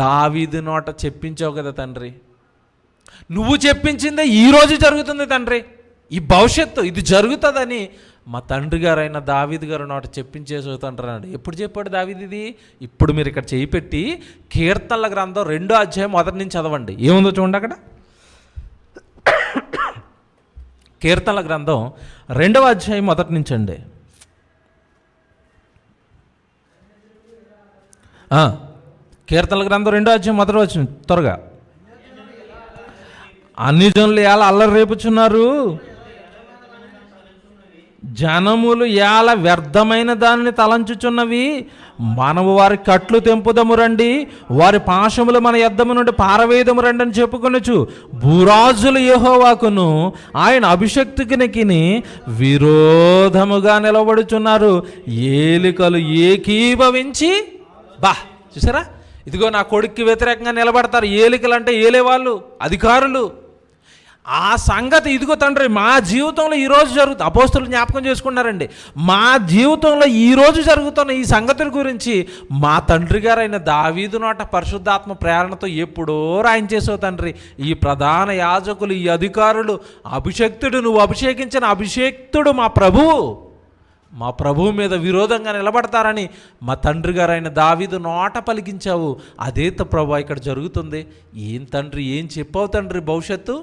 దావీదు నోట చెప్పించావు కదా తండ్రి. నువ్వు చెప్పించిందే ఈరోజు జరుగుతుంది తండ్రి, ఈ భవిష్యత్తు ఇది జరుగుతుందని మా తండ్రి గారైన దావీదు గారు నోట చెప్పించేసి తండ్రి అన్నాడు. ఎప్పుడు చెప్పాడు దావీదు ఇది? ఇప్పుడు మీరు ఇక్కడ చేయి పెట్టి కీర్తనల గ్రంథం 2వ అధ్యాయం మొదటి నుంచి చదవండి. ఏముందో చూడండి అక్కడ. కీర్తనల గ్రంథం 2వ అధ్యాయం మొదటి నుంచి అండి. కీర్తనల గ్రంథం 2వ అధ్యాయం మొదటి వచ్చింది త్వరగా. అన్ని జనులు ఎలా అల్లరి రేపుచున్నారు, జనములు ఏల వ్యర్థమైన దానిని తలంచుచున్నవి, మనము వారి కట్లు తెంపుదము రండి, వారి పాశములు మన యొద్దము నుండి పారవేయదము రండి అని చెప్పుకొనొచ్చు. భూరాజులు యెహోవాకును ఆయన అభిషక్తునికి విరోధముగా నిలబడుచున్నారు, ఏలికలు ఏకీభవించి. బా, చూసారా, ఇదిగో నా కొడుక్కి వ్యతిరేకంగా నిలబడతారు. ఏలికలు అంటే ఏలేవాళ్ళు, అధికారులు. ఆ సంగతి ఇదిగో తండ్రి మా జీవితంలో ఈరోజు జరుగుతుంది. అపోస్తులు జ్ఞాపకం చేసుకున్నారండి, మా జీవితంలో ఈరోజు జరుగుతున్న ఈ సంగతుల గురించి మా తండ్రి గారైన దావీదు నోట పరిశుద్ధాత్మ ప్రేరణతో ఎప్పుడో రాయించేసావు తండ్రి. ఈ ప్రధాన యాజకులు, ఈ అధికారులు, అభిషక్తుడు, నువ్వు అభిషేకించిన అభిషేక్తుడు మా ప్రభువు మీద విరోధంగా నిలబడతారని మా తండ్రి గారైన దావీదు నోట పలికించావు. అదే ప్రభు ఇక్కడ జరుగుతుంది. ఏం తండ్రి, ఏం చెప్పావు తండ్రి భవిష్యత్తు?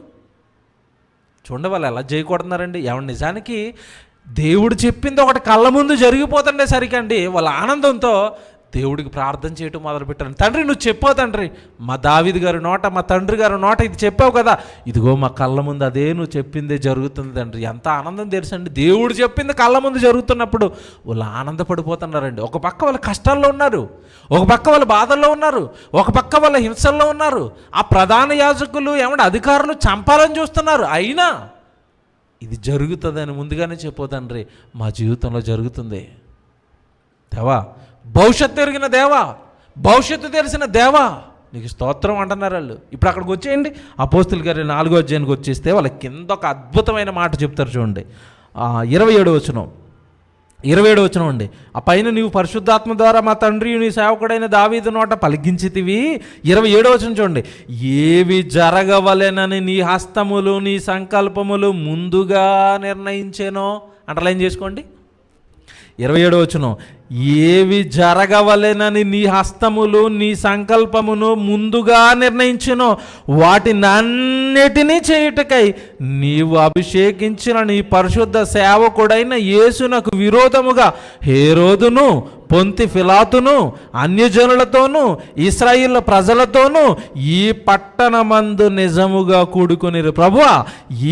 చూడండి వాళ్ళు ఎలా చేయకూడుతున్నారండి. ఎవరి నిజానికి దేవుడు చెప్పింది ఒకటి కళ్ళ ముందు జరిగిపోతుండే సరికండి వాళ్ళ ఆనందంతో దేవుడికి ప్రార్థన చేయటం మొదలుపెట్టాను. తండ్రి నువ్వు చెప్పావు తండ్రి, మా దావీదు గారి నోట, మా తండ్రి గారి నోట ఇది చెప్పావు కదా, ఇదిగో మా కళ్ళ ముందు అదే నువ్వు చెప్పిందే జరుగుతుంది తండ్రి. ఎంత ఆనందం తెలుసండి, దేవుడు చెప్పింది కళ్ళ ముందు జరుగుతున్నప్పుడు వాళ్ళు ఆనందపడిపోతున్నారండి. ఒక పక్క వాళ్ళు కష్టాల్లో ఉన్నారు, ఒక పక్క వాళ్ళు బాధల్లో ఉన్నారు, ఒక పక్క వాళ్ళ హింసల్లో ఉన్నారు. ఆ ప్రధాన యాజకులు అధికారులు చంపాలని చూస్తున్నారు. అయినా ఇది జరుగుతుందని ముందుగానే చెప్పు తండ్రి, మా జీవితంలో జరుగుతుంది దేవా. భవిష్యత్తు ఎరిగిన దేవా, భవిష్యత్తు తెలిసిన దేవా, నీకు స్తోత్రం అంటున్నారు వాళ్ళు. ఇప్పుడు అక్కడికి వచ్చేయండి, అపోస్తుల గారి 4వ అధ్యాయానికి వచ్చేస్తే వాళ్ళ కింద ఒక అద్భుతమైన మాట చెప్తారు చూడండి. 27వ వచనం అండి. ఆ పైన నీవు పరిశుద్ధాత్మ ద్వారా మా తండ్రి నీ సేవకుడైన దావీదు నోట పలికించితివి. 27వ వచనం చూడండి. ఏవి జరగవలెనని నీ హస్తములు నీ సంకల్పములు ముందుగా నిర్ణయించేనో అండర్లైన్ చేసుకోండి. 27వ వచనం, ఏవి జరగవలెనని నీ హస్తములు నీ సంకల్పమును ముందుగా నిర్ణయించునో వాటినన్నిటినీ చేయుటకై నీవు అభిషేకించిన నీ పరిశుద్ధ సేవకుడైన యేసునకు విరోధముగా హేరోదును పొంతి ఫిలాతును అన్యజనులతోనూ ఇశ్రాయేలు ప్రజలతోనూ ఈ పట్టణమందు నిజముగా కూడుకొనిరు. ప్రభువా,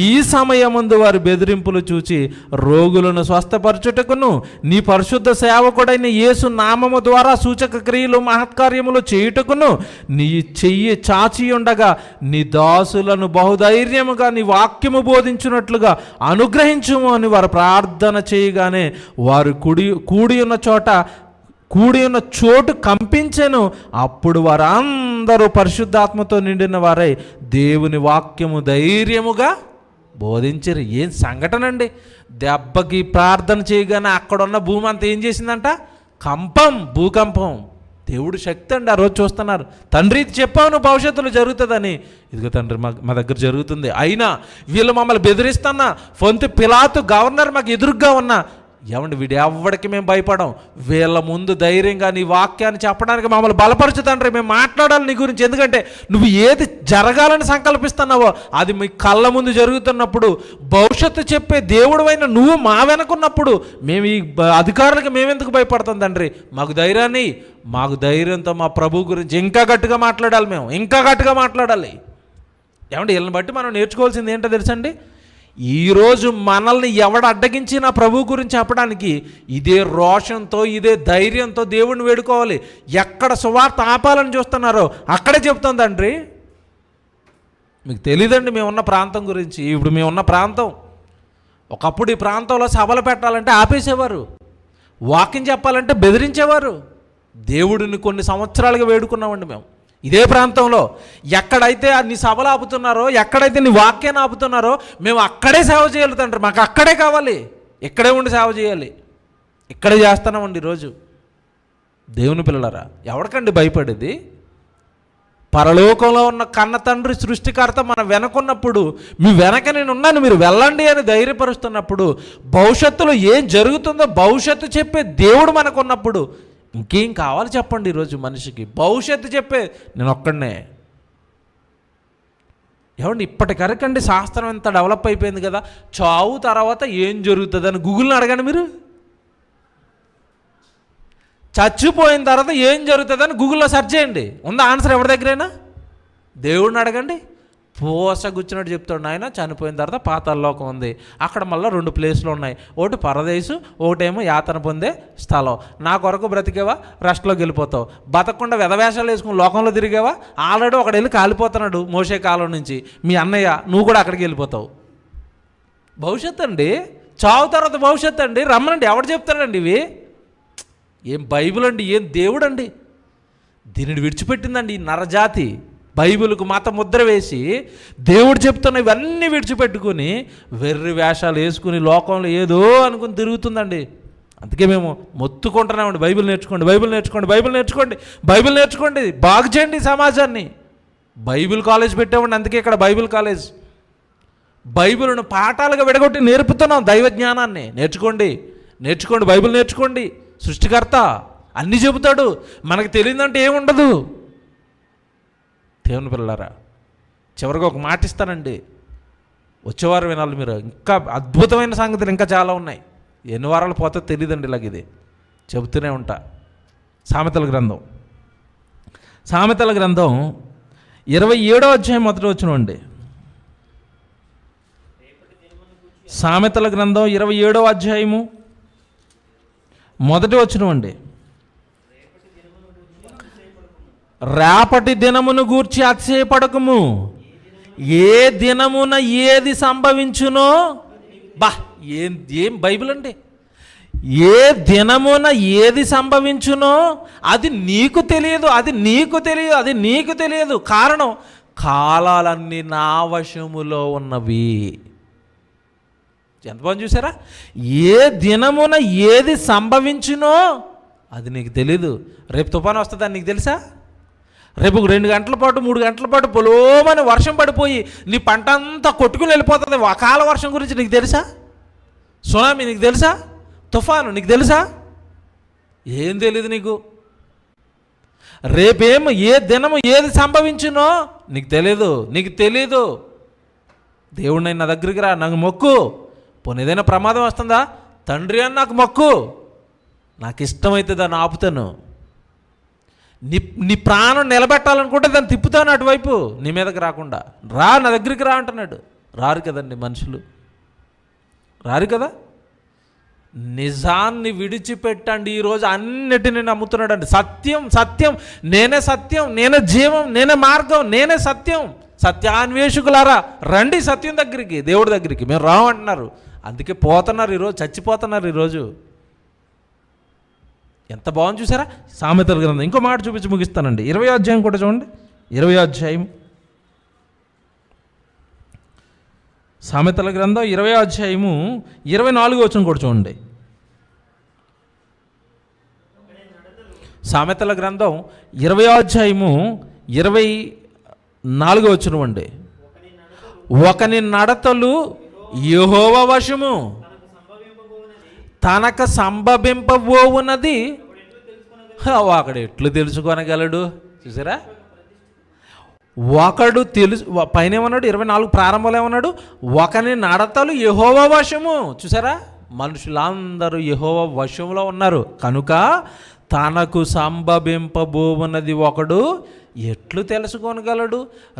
ఈ సమయమందు వారి బెదిరింపులు చూచి రోగులను స్వస్థపరచుటకును నీ పరిశుద్ధ సేవకుడైన యేసు నామము ద్వారా సూచక క్రియలు మహత్కార్యములు చేయుటకును నీ చెయ్యి చాచి ఉండగా నీ దాసులను బహుధైర్యముగా నీ వాక్యము బోధించినట్లుగా అనుగ్రహించుము అని వారు ప్రార్థన చేయగానే వారు కూడి ఉన్న చోటు కంపించెను. అప్పుడు వారందరూ పరిశుద్ధాత్మతో నిండిన వారై దేవుని వాక్యము ధైర్యముగా బోధించరు. ఏం సంఘటన అండి! దెబ్బకి ప్రార్థన చేయగానే అక్కడున్న భూమి అంతా ఏం చేసిందంట? భూకంపం. దేవుడు శక్తి అండి. ఆ రోజు చూస్తున్నారు, తండ్రి ఇది చెప్పావు నువ్వు భవిష్యత్తులో జరుగుతుందని. ఇదిగో తండ్రి మా దగ్గర జరుగుతుంది. అయినా వీళ్ళు మమ్మల్ని బెదిరిస్తున్నా, పొంతి పిలాతు గవర్నర్ మాకు ఎదురుగ్గా ఉన్నా ఏమండి వీడు ఎవరికి మేము భయపడం, వీళ్ళ ముందు ధైర్యంగా నీ వాక్యాన్ని చెప్పడానికి మమ్మల్ని బలపరచు తండ్రి, మేము మాట్లాడాలి నీ గురించి. ఎందుకంటే నువ్వు ఏది జరగాలని సంకల్పిస్తున్నావో అది మీ కళ్ళ ముందు జరుగుతున్నప్పుడు, భవిష్యత్తు చెప్పే దేవుడు అయిన నువ్వు మా వెనకున్నప్పుడు మేము ఈ అధికారులకు మేమెందుకు భయపడతాం తండ్రి? మాకు ధైర్యంతో మా ప్రభు గురించి ఇంకా గట్టిగా మాట్లాడాలి, మేము ఇంకా గట్టిగా మాట్లాడాలి. ఏమంటే వీళ్ళని బట్టి మనం నేర్చుకోవాల్సింది ఏంటో తెలుసండి, ఈరోజు మనల్ని ఎవడు అడ్డగించి నా ప్రభు గురించి చెప్పడానికి ఇదే రోషంతో ఇదే ధైర్యంతో దేవుడిని వేడుకోవాలి. ఎక్కడ సువార్త ఆపాలని చూస్తున్నారో అక్కడే చెప్తాం తండ్రి. మీకు తెలీదండి మేమున్న ప్రాంతం గురించి. ఇప్పుడు మేమున్న ప్రాంతం, ఒకప్పుడు ఈ ప్రాంతంలో సభలు పెట్టాలంటే ఆపేసేవారు, వాకింగ్ చెప్పాలంటే బెదిరించేవారు. దేవుడిని కొన్ని సంవత్సరాలుగా వేడుకున్నామండి మేము ఇదే ప్రాంతంలో. ఎక్కడైతే నీ సభలు ఆపుతున్నారో, ఎక్కడైతే నీ వాక్యాన్ని ఆపుతున్నారో మేము అక్కడే సేవ చేయాలి తండ్రి. మాకు అక్కడే కావాలి, ఇక్కడే ఉండి సేవ చేయాలి. ఇక్కడే చేస్తున్నామండి ఈరోజు. దేవుని పిల్లలారా, ఎవరికండి భయపడేది? పరలోకంలో ఉన్న కన్న తండ్రి సృష్టికర్త మన వెనకున్నప్పుడు, మీ వెనక నేను ఉన్నాను మీరు వెళ్ళండి అని ధైర్యపరుస్తున్నప్పుడు, భవిష్యత్తులో ఏం జరుగుతుందో భవిష్యత్తు చెప్పే దేవుడు మనకున్నప్పుడు ఇంకేం కావాలి చెప్పండి? ఈరోజు మనిషికి భవిష్యత్తు చెప్పే నేను ఒక్కడనే. ఏమండి ఇప్పటికరకండి శాస్త్రం ఎంత డెవలప్ అయిపోయింది కదా, చావు తర్వాత ఏం జరుగుతుంది అని గూగుల్ని అడగండి మీరు. చచ్చిపోయిన తర్వాత ఏం జరుగుతుందని గూగుల్లో సెర్చ్ చేయండి, ఉందా ఆన్సర్ ఎవరి దగ్గరైనా? దేవుడిని అడగండి, పోసగుచ్చినట్టు చెప్తాడు ఆయన. చనిపోయిన తర్వాత పాతాళలోకం ఉంది, అక్కడ మళ్ళీ 2 ప్లేసులు ఉన్నాయి, ఒకటి పరదేశు, ఒకటేమో యాతన పొందే స్థలం. నా కొరకు బ్రతికేవా రెస్ట్లోకి వెళ్ళిపోతావు, బతకకుండా వెధవేషాలు వేసుకుని లోకంలో తిరిగేవా ఆల్రెడీ ఒకడు వెళ్ళి కాలిపోతున్నాడు మోసే కాలం నుంచి, మీ అన్నయ్య నువ్వు కూడా అక్కడికి వెళ్ళిపోతావు. భవిష్యత్తు అండి, చావు తర్వాత భవిష్యత్తు అండి. రమ్మనండి, ఎవడు చెప్తాడండి ఇవి? ఏం బైబిల్ అండి, ఏం దేవుడు అండి? దీనిని విడిచిపెట్టిందండి ఈ నరజాతి. బైబిల్కు మత ముద్ర వేసి దేవుడు చెప్తున్న ఇవన్నీ విడిచిపెట్టుకుని వెర్రి వేషాలు వేసుకుని లోకంలో ఏదో అనుకుని తిరుగుతుందండి. అందుకే మేము మొత్తుకుంటున్నామండి, బైబిల్ నేర్చుకోండి, బైబిల్ నేర్చుకోండి, బైబిల్ నేర్చుకోండి, బైబిల్ నేర్చుకోండి, బాగు చేయండి సమాజాన్ని. బైబిల్ కాలేజ్ పెట్టామండి, అందుకే ఇక్కడ బైబిల్ కాలేజ్. బైబిల్ను పాఠాలుగా విడగొట్టి నేర్పుతున్నాం. దైవ జ్ఞానాన్ని నేర్చుకోండి, నేర్చుకోండి, బైబిల్ నేర్చుకోండి. సృష్టికర్త అన్నీ చెబుతాడు, మనకు తెలియదంటే ఏముండదు. దేవుని పిల్లలారా, చివరిగా ఒక మాట ఇస్తానండి, వచ్చేవారు వినాలి మీరు. ఇంకా అద్భుతమైన సంగతులు ఇంకా చాలా ఉన్నాయి. ఎన్ని వారాలు పోతే తెలియదండి, ఇలాగ ఇది చెబుతూనే ఉంటా. సామెతల గ్రంథం 27వ అధ్యాయం మొదటి వచనం అండి. సామెతల గ్రంథం 27వ అధ్యాయము మొదటి వచనం అండి. రేపటి దినమును గూర్చి అతిశయపడకము, ఏ దినమున ఏది సంభవించునో. ఏం బైబిల్ అండి? ఏ దినమున ఏది సంభవించునో అది నీకు తెలియదు, అది నీకు తెలియదు, అది నీకు తెలియదు. కారణం, కాలాలన్నీ నా వశములో ఉన్నవి. ఎంత బాగా చూసారా? ఏ దినమున ఏది సంభవించునో అది నీకు తెలీదు. రేపు తుఫాను వస్తుందని నీకు తెలుసా? రేపు 2 గంటల పాటు 3 గంటల పాటు పొలోమని వర్షం పడిపోయి నీ పంట అంతా కొట్టుకుని వెళ్ళిపోతుంది. అకాల వర్షం గురించి నీకు తెలుసా? సునామీ నీకు తెలుసా? తుఫాను నీకు తెలుసా? ఏం తెలీదు నీకు. రేపేమో ఏ దినము ఏది సంభవించునో నీకు తెలీదు. దేవుడిని నా దగ్గరికి రా, నాకు మొక్కు. పోనీ ఏదైనా ప్రమాదం వస్తుందా? తండ్రి అని నాకు మొక్కు, నాకు ఇష్టమైతే దాన్ని ఆపుతాను. నీ ప్రాణం నిలబెట్టాలనుకుంటే దాన్ని తిప్పుతాను అటువైపు, నీ మీదకి రాకుండా. రా, నా దగ్గరికి రా అంటున్నాడు. రారు కదండి మనుషులు, రారు కదా. నిజాన్ని విడిచిపెట్టండి. ఈరోజు అన్నిటిని నమ్ముతున్నాడు అండి. సత్యం, నేనే సత్యం, నేనే జీవం, నేనే మార్గం, నేనే సత్యం. సత్యాన్వేషకులారా రండి సత్యం దగ్గరికి, దేవుడి దగ్గరికి. మేము రామంటున్నారు, అందుకే పోతున్నారు ఈరోజు, చచ్చిపోతున్నారు ఈరోజు. ఎంత బాగుంది చూసారా సామెతల గ్రంథం. ఇంకో మాట చూపించి ముగిస్తానండి. 20వ అధ్యాయం కూడా చూడండి. 20వ అధ్యాయం సామెతల గ్రంథం 20వ అధ్యాయము 24వ వచనం కూడా చూడండి. సామెతల గ్రంథం 20వ అధ్యాయము 24వ వచనం అండి. ఒకని నడతలు యెహోవా వశము, తనకు సంభవింపబోవున్నది ఒకడు ఎట్లు తెలుసుకోనగలడు. చూసారా, ఒకడు పైన ఏమన్నాడు, 24 ప్రారంభంలో ఏమన్నాడు, ఒకని నడతలు యెహోవా వశము. చూసారా, మనుషులందరూ యెహోవా వశంలో ఉన్నారు కనుక తనకు సంభవింపబోవున్నది ఒకడు ఎట్లు తెలుసుకోనగలడు.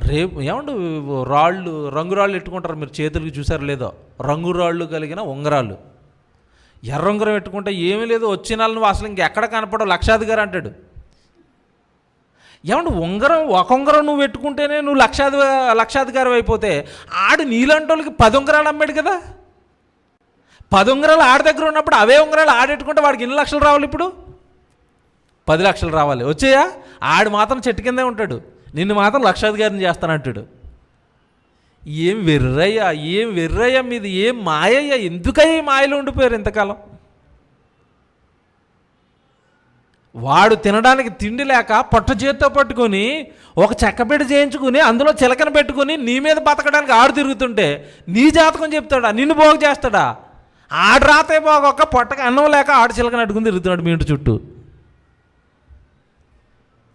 రేపు ఏమండు రాళ్ళు, రంగురాళ్ళు ఎట్టుకుంటారు మీరు, చేతులకి చూసారు లేదో, రంగురాళ్ళు కలిగిన ఉంగరాలు. ఎర్రంగురం పెట్టుకుంటే ఏమీ లేదు, వచ్చిన నువ్వు అసలు ఇంకెక్కడ కనపడవు, లక్షాధికారి అంటాడు. ఏమంటే ఒక ఉంగరం నువ్వు పెట్టుకుంటేనే నువ్వు లక్షాధికారి అయిపోతే ఆడు నీలాంటి వాళ్ళకి 10 ఉంగరాలు అమ్మాడు కదా. 10 ఉంగరాలు ఆడి దగ్గర ఉన్నప్పుడు అవే ఉంగరాలు ఆడెట్టుకుంటే వాడికి ఎన్ని లక్షలు రావాలి, ఇప్పుడు 10 లక్షలు రావాలి. వచ్చాయా? ఆడు మాత్రం చెట్టు కిందే ఉంటాడు, నిన్ను మాత్రం లక్షాధికారిని చేస్తానంటాడు. ఏం వెర్రయ్యా మీది, ఏం మాయయ్యా, ఎందుకయ్యా మాయలో ఉండిపోయారు ఇంతకాలం. వాడు తినడానికి తిండి లేక పొట్ట చేత్తో పట్టుకొని ఒక చెక్కపెట్టి చేయించుకుని అందులో చిలకన పెట్టుకుని నీ మీద బతకడానికి ఆడు తిరుగుతుంటే నీ జాతకం చెప్తాడా, నిన్ను బాగు చేస్తాడా? ఆడు రాతే బాగొక్క పొట్టకి అన్నం లేక ఆడు చిలకన అట్టుకుని తిరుగుతున్నాడు మీ ఇంటి చుట్టూ.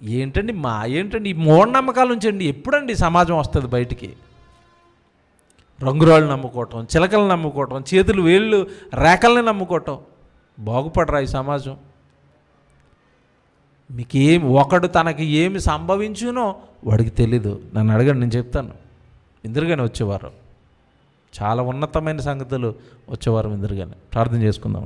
ఏంటండి ఏంటండి ఈ మూఢనమ్మకాల నుంచి అండి ఎప్పుడండి సమాజం వస్తుంది బయటికి? రంగురాళ్ళు నమ్ముకోవటం, చిలకలు నమ్ముకోవటం, చేతులు వేళ్ళు రేఖల్ని నమ్ముకోవటం. బాగుపడరా ఈ సమాజం? ఒకడు తనకి ఏమి సంభవించునో వాడికి తెలీదు. నన్ను అడగండి, నేను చెప్తాను. ఇందురుగానే వచ్చేవారు చాలా ఉన్నతమైన సంగతులు వచ్చేవారు ఇందురుగానే. ప్రార్థన చేసుకుందాం.